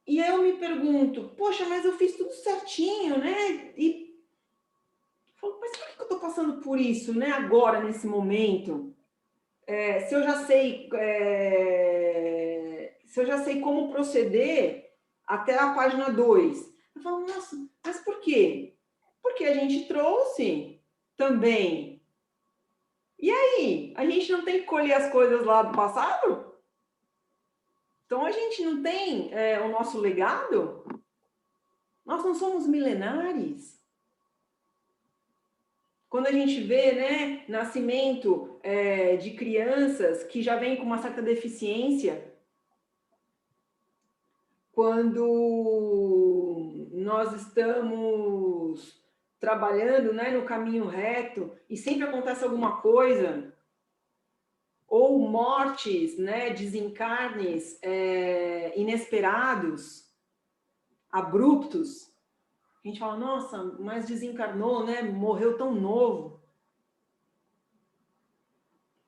Speaker 1: E aí eu me pergunto, poxa, mas eu fiz tudo certinho, né? E falo, mas por que eu tô passando por isso, né? Agora, nesse momento? Se eu já sei como proceder até a página 2. Eu falo, nossa, mas por quê? Porque a gente trouxe também. E aí? A gente não tem que colher as coisas lá do passado? Então a gente não tem o nosso legado? Nós não somos milenares? Quando a gente vê, né, nascimento de crianças que já vêm com uma certa deficiência, quando nós estamos trabalhando, né, no caminho reto e sempre acontece alguma coisa, ou mortes, né, desencarnes inesperados, abruptos, a gente fala, nossa, mas desencarnou, né, morreu tão novo.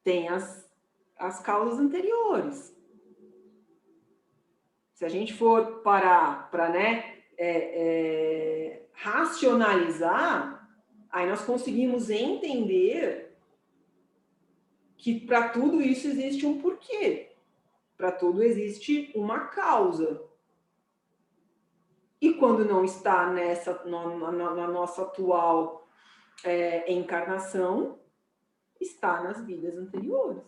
Speaker 1: Tem as causas anteriores. Se a gente for parar para, né, racionalizar, aí nós conseguimos entender que para tudo isso existe um porquê. Para tudo existe uma causa. E quando não está na nossa atual encarnação, está nas vidas anteriores.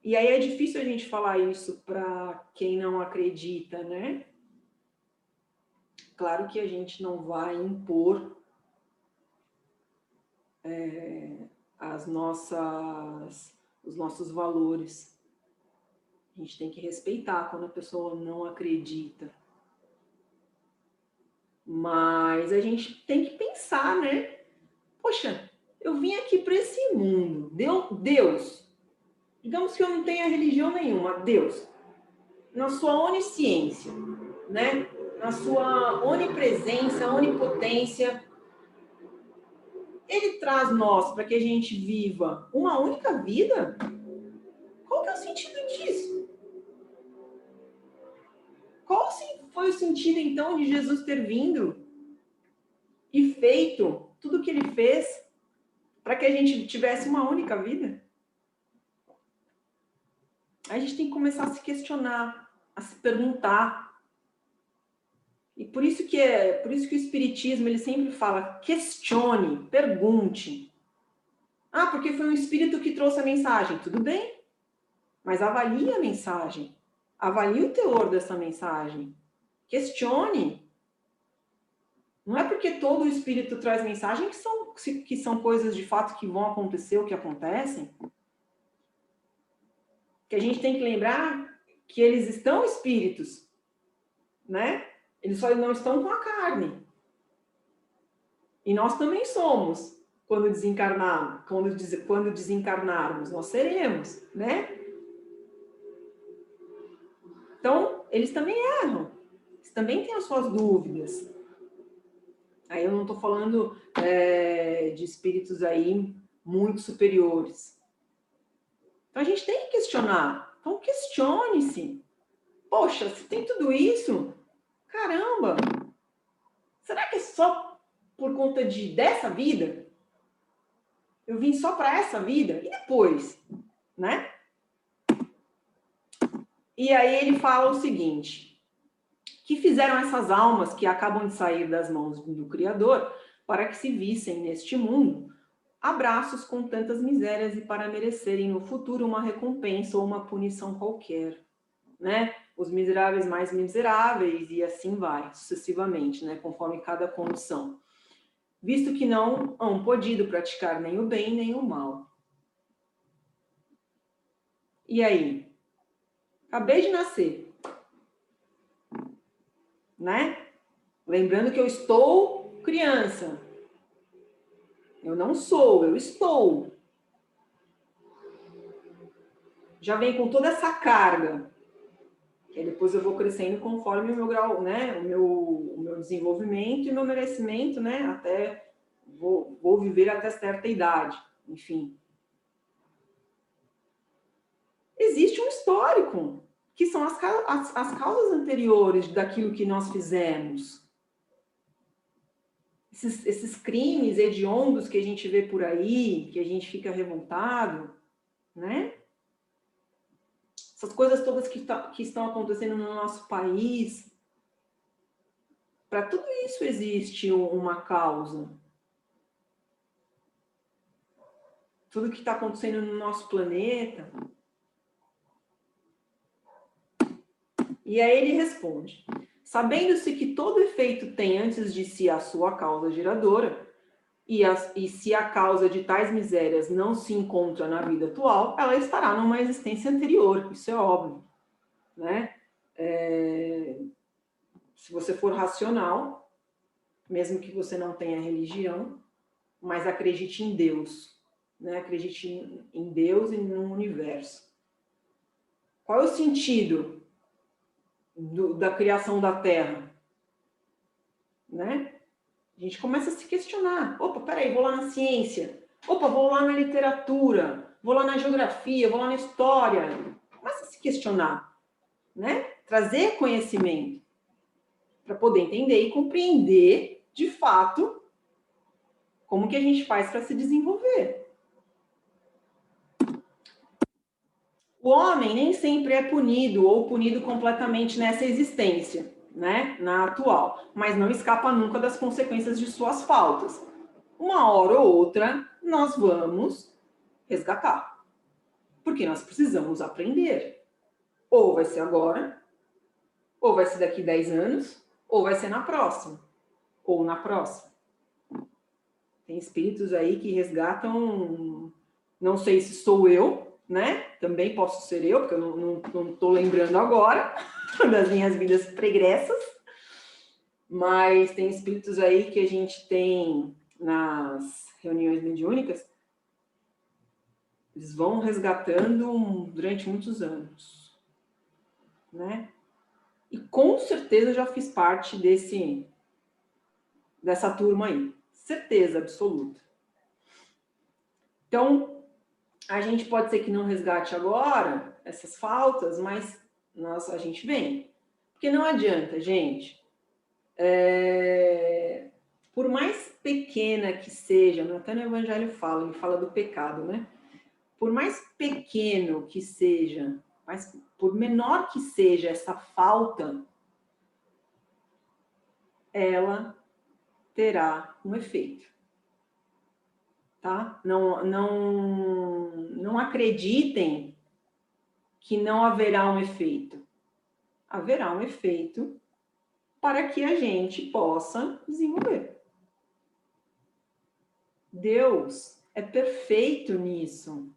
Speaker 1: E aí é difícil a gente falar isso para quem não acredita, né? Claro que a gente não vai impor os nossos valores. A gente tem que respeitar quando a pessoa não acredita. Mas a gente tem que pensar, né? Poxa, eu vim aqui para esse mundo. Deus, digamos que eu não tenha religião nenhuma, Deus, na sua onisciência, né? Na sua onipresença, onipotência, ele traz nós para que a gente viva uma única vida? Qual que é o sentido disso? qual foi o sentido, então, de Jesus ter vindo e feito tudo o que ele fez para que a gente tivesse uma única vida? A gente tem que começar a se questionar, a se perguntar. E por isso que o Espiritismo ele sempre fala, questione, pergunte. Ah, porque foi um espírito que trouxe a mensagem. Tudo bem, mas avalie a mensagem. Avalie o teor dessa mensagem. Questione. Não é porque todo espírito traz mensagem que são coisas de fato que vão acontecer ou que acontecem. Que a gente tem que lembrar que eles estão espíritos, né? Eles só não estão com a carne. E nós também somos, quando desencarnarmos, nós seremos, né? Então, eles também erram. Eles também têm as suas dúvidas. Aí eu não estou falando de espíritos aí muito superiores. Então, a gente tem que questionar. Então, questione-se. Poxa, se tem tudo isso, caramba, será que é só por conta dessa vida? Eu vim só para essa vida? E depois? Né? E aí ele fala o seguinte, que fizeram essas almas que acabam de sair das mãos do Criador para que se vissem neste mundo abraços com tantas misérias e para merecerem no futuro uma recompensa ou uma punição qualquer, né? Os miseráveis mais miseráveis e assim vai, sucessivamente, né? Conforme cada condição. Visto que não hão podido praticar nem o bem nem o mal. E aí? Acabei de nascer, né? Lembrando que eu estou criança. Eu não sou, eu estou. Já vem com toda essa carga. Que depois eu vou crescendo conforme o meu grau, né? O meu desenvolvimento e o meu merecimento, né? Até vou viver até certa idade, enfim. Existe um histórico, que são as causas anteriores daquilo que nós fizemos. Esses crimes hediondos que a gente vê por aí, que a gente fica revoltado, né? Essas coisas todas que estão acontecendo no nosso país, para tudo isso existe uma causa. Tudo que está acontecendo no nosso planeta. E aí ele responde, sabendo-se que todo efeito tem antes de si a sua causa geradora, e se a causa de tais misérias não se encontra na vida atual, ela estará numa existência anterior, isso é óbvio, né? Se você for racional, mesmo que você não tenha religião, mas acredite em Deus, né? Acredite em Deus e no universo. Qual é o sentido da criação da Terra? Né? A gente começa a se questionar. Opa, peraí, vou lá na ciência. Opa, vou lá na literatura. Vou lá na geografia, vou lá na história. Começa a se questionar, né? Trazer conhecimento para poder entender e compreender, de fato, como que a gente faz para se desenvolver. O homem nem sempre é punido ou punido completamente nessa existência, né? Na atual, mas não escapa nunca das consequências de suas faltas. Uma hora ou outra, nós vamos resgatar. Porque nós precisamos aprender. Ou vai ser agora, ou vai ser daqui 10 anos, ou vai ser na próxima, ou na próxima. Tem espíritos aí que resgatam, não sei se sou eu, né? Também posso ser eu, porque eu não estou lembrando agora das minhas vidas pregressas. Mas tem espíritos aí que a gente tem nas reuniões mediúnicas, eles vão resgatando durante muitos anos, né? E com certeza eu já fiz parte dessa turma aí. Certeza absoluta. Então, a gente pode ser que não resgate agora essas faltas, mas a gente vem. Porque não adianta, gente. Por mais pequena que seja, até no Evangelho fala, ele fala do pecado, né? Por mais pequeno que seja, por menor que seja essa falta, ela terá um efeito. Tá? Não acreditem que não haverá um efeito. Haverá um efeito para que a gente possa desenvolver. Deus é perfeito nisso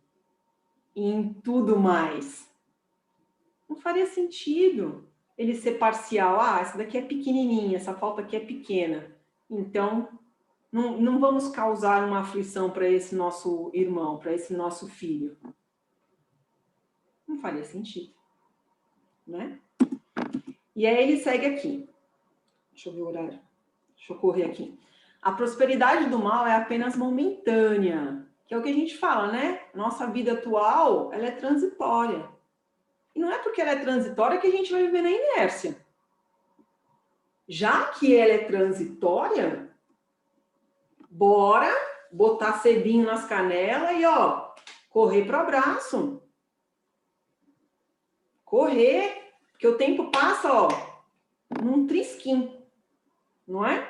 Speaker 1: e em tudo mais. Não faria sentido ele ser parcial. Ah, essa daqui é pequenininha, essa falta aqui é pequena. Então, não vamos causar uma aflição para esse nosso irmão, para esse nosso filho. Não faria sentido, né? E aí ele segue aqui. Deixa eu ver o horário. Deixa eu correr aqui. A prosperidade do mal é apenas momentânea, que é o que a gente fala, né? Nossa vida atual, ela é transitória. E não é porque ela é transitória que a gente vai viver na inércia. Já que ela é transitória, bora botar cebinho nas canelas e, ó, correr para o abraço. Correr, porque o tempo passa, ó, num trisquinho, não é?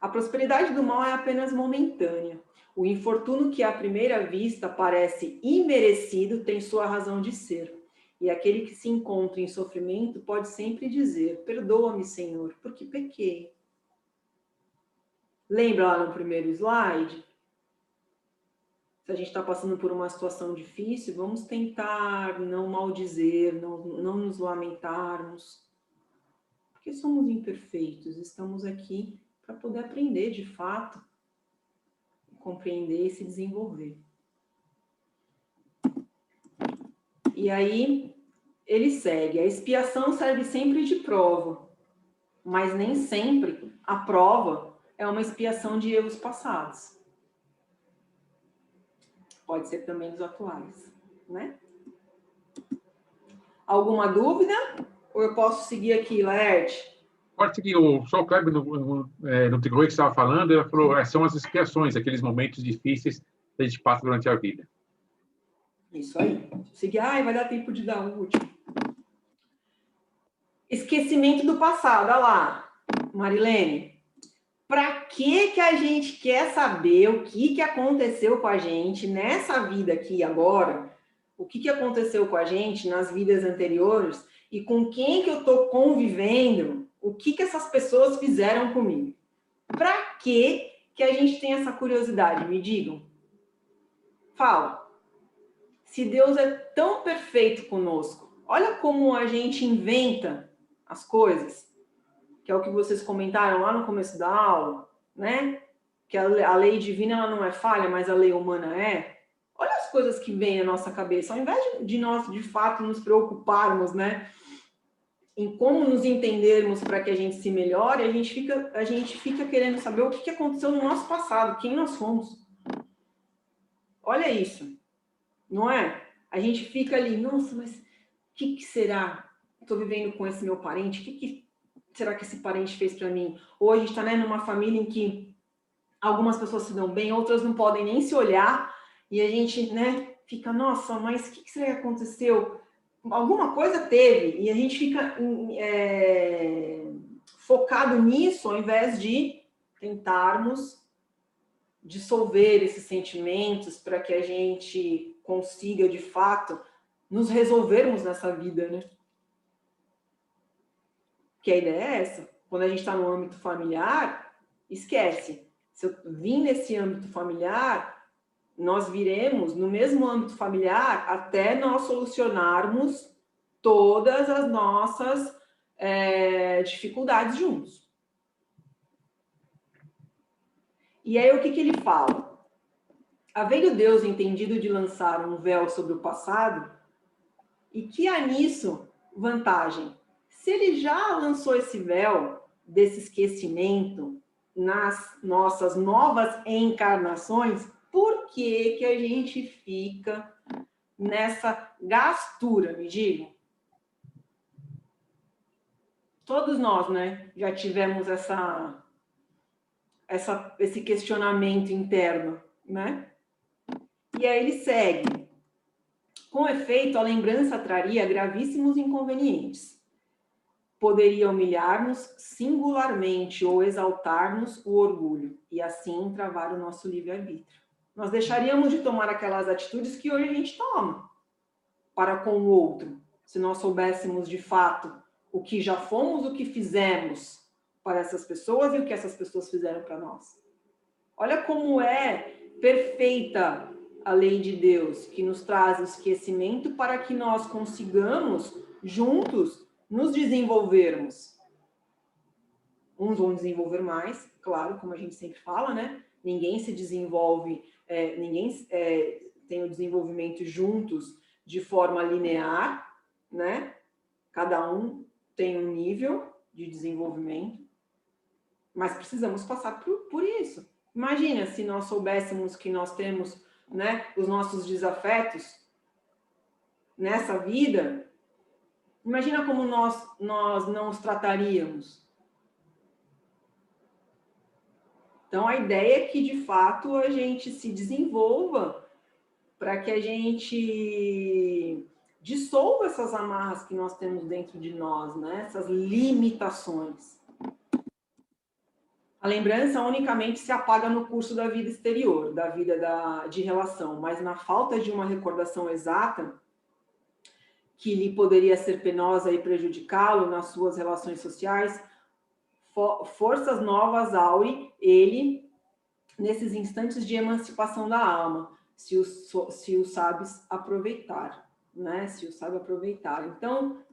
Speaker 1: A prosperidade do mal é apenas momentânea. O infortúnio que à primeira vista parece imerecido tem sua razão de ser. E aquele que se encontra em sofrimento pode sempre dizer: perdoa-me, Senhor, porque pequei. Lembra lá no primeiro slide? Se a gente está passando por uma situação difícil, vamos tentar não maldizer, não nos lamentarmos. Porque somos imperfeitos, estamos aqui para poder aprender de fato, compreender e se desenvolver. E aí, ele segue. A expiação serve sempre de prova, mas nem sempre a prova é uma expiação de erros passados. Pode ser também dos atuais, né? Alguma dúvida? Ou eu posso seguir aqui, Laerte?
Speaker 2: Pode seguir. Só o Kleber, no decorrer que estava falando, ele falou, são as expiações, aqueles momentos difíceis que a gente passa durante a vida.
Speaker 1: Isso aí. Seguir, vai dar tempo de dar o último. Esquecimento do passado, olha lá, Marilene. Para que a gente quer saber o que aconteceu com a gente nessa vida aqui agora? O que aconteceu com a gente nas vidas anteriores? E com quem que eu estou convivendo? O que essas pessoas fizeram comigo? Para que a gente tem essa curiosidade? Me digam. Fala. Se Deus é tão perfeito conosco, olha como a gente inventa as coisas, que é o que vocês comentaram lá no começo da aula, né? Que a lei divina ela não é falha, mas a lei humana é. Olha as coisas que vêm na nossa cabeça, ao invés de nós, de fato, nos preocuparmos, né? Em como nos entendermos para que a gente se melhore, a gente fica querendo saber o que aconteceu no nosso passado, quem nós fomos. Olha isso, não é? A gente fica ali, nossa, mas o que será? Estou vivendo com esse meu parente, o que será que esse parente fez para mim? Ou a gente está, né, numa família em que algumas pessoas se dão bem, outras não podem nem se olhar, e a gente, né, fica, nossa, mas o que será que aconteceu? Alguma coisa teve, e a gente fica focado nisso, ao invés de tentarmos dissolver esses sentimentos para que a gente consiga, de fato, nos resolvermos nessa vida, né? Que a ideia é essa. Quando a gente está no âmbito familiar, esquece. Se eu vim nesse âmbito familiar, nós viremos no mesmo âmbito familiar até nós solucionarmos todas as nossas dificuldades juntos. E aí o que ele fala? Havendo Deus entendido de lançar um véu sobre o passado, e que há nisso vantagem? Se ele já lançou esse véu desse esquecimento nas nossas novas encarnações, por que a gente fica nessa gastura, me digam? Todos nós, né, já tivemos esse questionamento interno, né? E aí ele segue. Com efeito, a lembrança traria gravíssimos inconvenientes. Poderia humilhar-nos singularmente ou exaltar-nos o orgulho, e assim travar o nosso livre-arbítrio. Nós deixaríamos de tomar aquelas atitudes que hoje a gente toma para com o outro, se nós soubéssemos de fato o que já fomos, o que fizemos para essas pessoas e o que essas pessoas fizeram para nós. Olha como é perfeita a lei de Deus, que nos traz o esquecimento para que nós consigamos, juntos, nos desenvolvermos. Uns vão desenvolver mais, claro, como a gente sempre fala, né? Ninguém se desenvolve, ninguém tem o desenvolvimento juntos de forma linear, né? Cada um tem um nível de desenvolvimento, mas precisamos passar por isso. Imagina se nós soubéssemos que nós temos, né, os nossos desafetos nessa vida, imagina como nós não os trataríamos. Então, a ideia é que, de fato, a gente se desenvolva para que a gente dissolva essas amarras que nós temos dentro de nós, né? Essas limitações. A lembrança unicamente se apaga no curso da vida exterior, da vida de relação, mas na falta de uma recordação exata, que lhe poderia ser penosa e prejudicá-lo nas suas relações sociais, forças novas aure ele nesses instantes de emancipação da alma, se o sabes aproveitar, né? Se o sabe aproveitar. Então,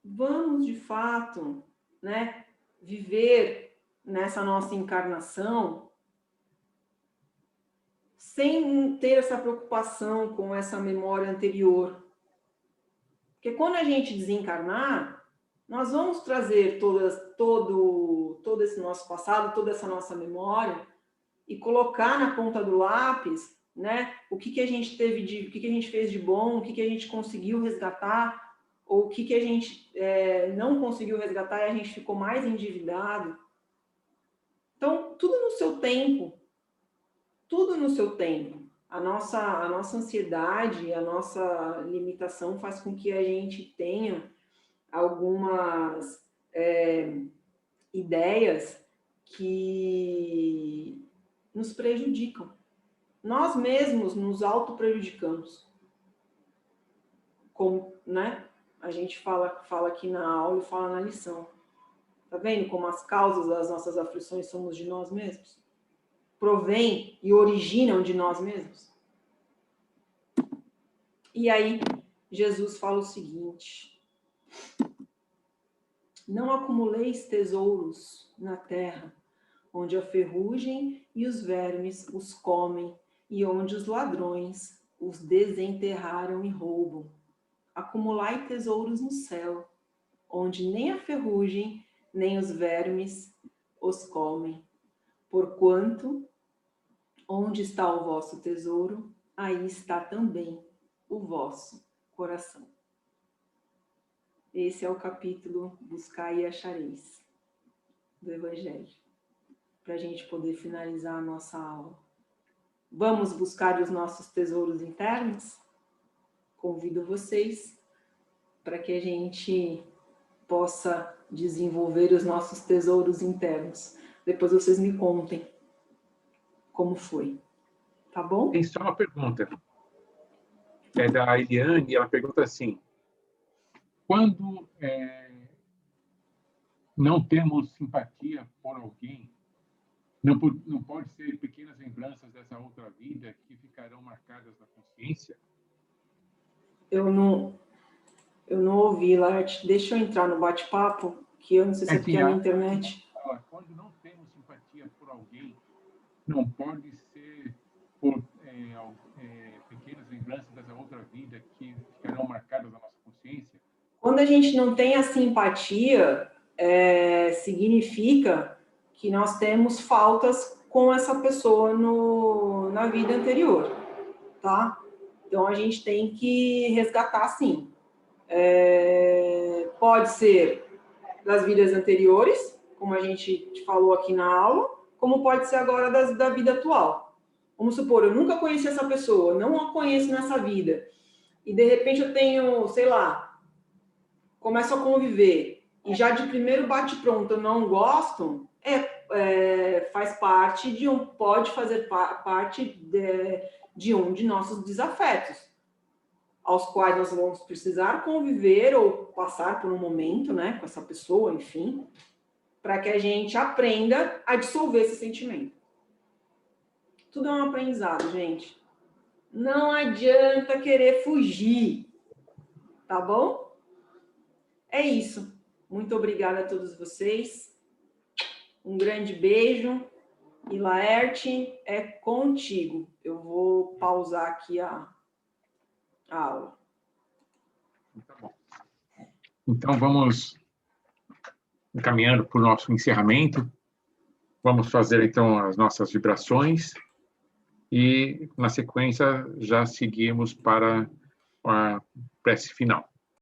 Speaker 1: vamos de fato, né, viver nessa nossa encarnação sem ter essa preocupação com essa memória anterior. Porque quando a gente desencarnar, nós vamos trazer todo esse nosso passado, toda essa nossa memória e colocar na ponta do lápis, né, o que a gente teve o que a gente fez de bom, o que a gente conseguiu resgatar, ou o que a gente não conseguiu resgatar e a gente ficou mais endividado. Então, tudo no seu tempo. Tudo no seu tempo. A nossa ansiedade, a nossa limitação faz com que a gente tenha algumas ideias que nos prejudicam. Nós mesmos nos auto-prejudicamos. Como, né? A gente fala aqui na aula e fala na lição. Tá vendo como as causas das nossas aflições somos de nós mesmos? Provém e originam de nós mesmos? E aí, Jesus fala o seguinte: não acumuleis tesouros na terra, onde a ferrugem e os vermes os comem, e onde os ladrões os desenterraram e roubam. Acumulai tesouros no céu, onde nem a ferrugem, nem os vermes os comem. Porquanto, onde está o vosso tesouro, aí está também o vosso coração. Esse é o capítulo Buscai e Achareis do Evangelho, para a gente poder finalizar a nossa aula. Vamos buscar os nossos tesouros internos? Convido vocês para que a gente possa desenvolver os nossos tesouros internos. Depois vocês me contem como foi. Tá bom?
Speaker 2: Tem só uma pergunta. É da Eliane, ela pergunta assim: quando não temos simpatia por alguém, não pode ser pequenas lembranças dessa outra vida que ficarão marcadas na consciência?
Speaker 1: Eu não ouvi, Larte. Deixa eu entrar no bate-papo, que eu não sei se é porque é a minha internet.
Speaker 2: Quando não temos simpatia por alguém, não pode ser por pequenas lembranças dessa outra vida que ficarão marcadas na nossa consciência?
Speaker 1: Quando a gente não tem a simpatia, significa que nós temos faltas com essa pessoa na vida anterior, tá? Então, a gente tem que resgatar, sim. pode ser das vidas anteriores, como a gente falou aqui na aula, como pode ser agora da vida atual. Vamos supor, eu nunca conheci essa pessoa, não a conheço nessa vida, e de repente eu tenho, sei lá, começo a conviver, e já de primeiro bate-pronto eu não gosto, faz parte pode fazer parte de um de nossos desafetos, aos quais nós vamos precisar conviver ou passar por um momento, né, com essa pessoa, enfim, para que a gente aprenda a dissolver esse sentimento. Tudo é um aprendizado, gente. Não adianta querer fugir, tá bom? É isso. Muito obrigada a todos vocês. Um grande beijo. E Laerte, é contigo. Eu vou pausar aqui a aula.
Speaker 2: Tá bom. Então, vamos encaminhando para o nosso encerramento. Vamos fazer, então, as nossas vibrações e, na sequência, já seguimos para a prece final.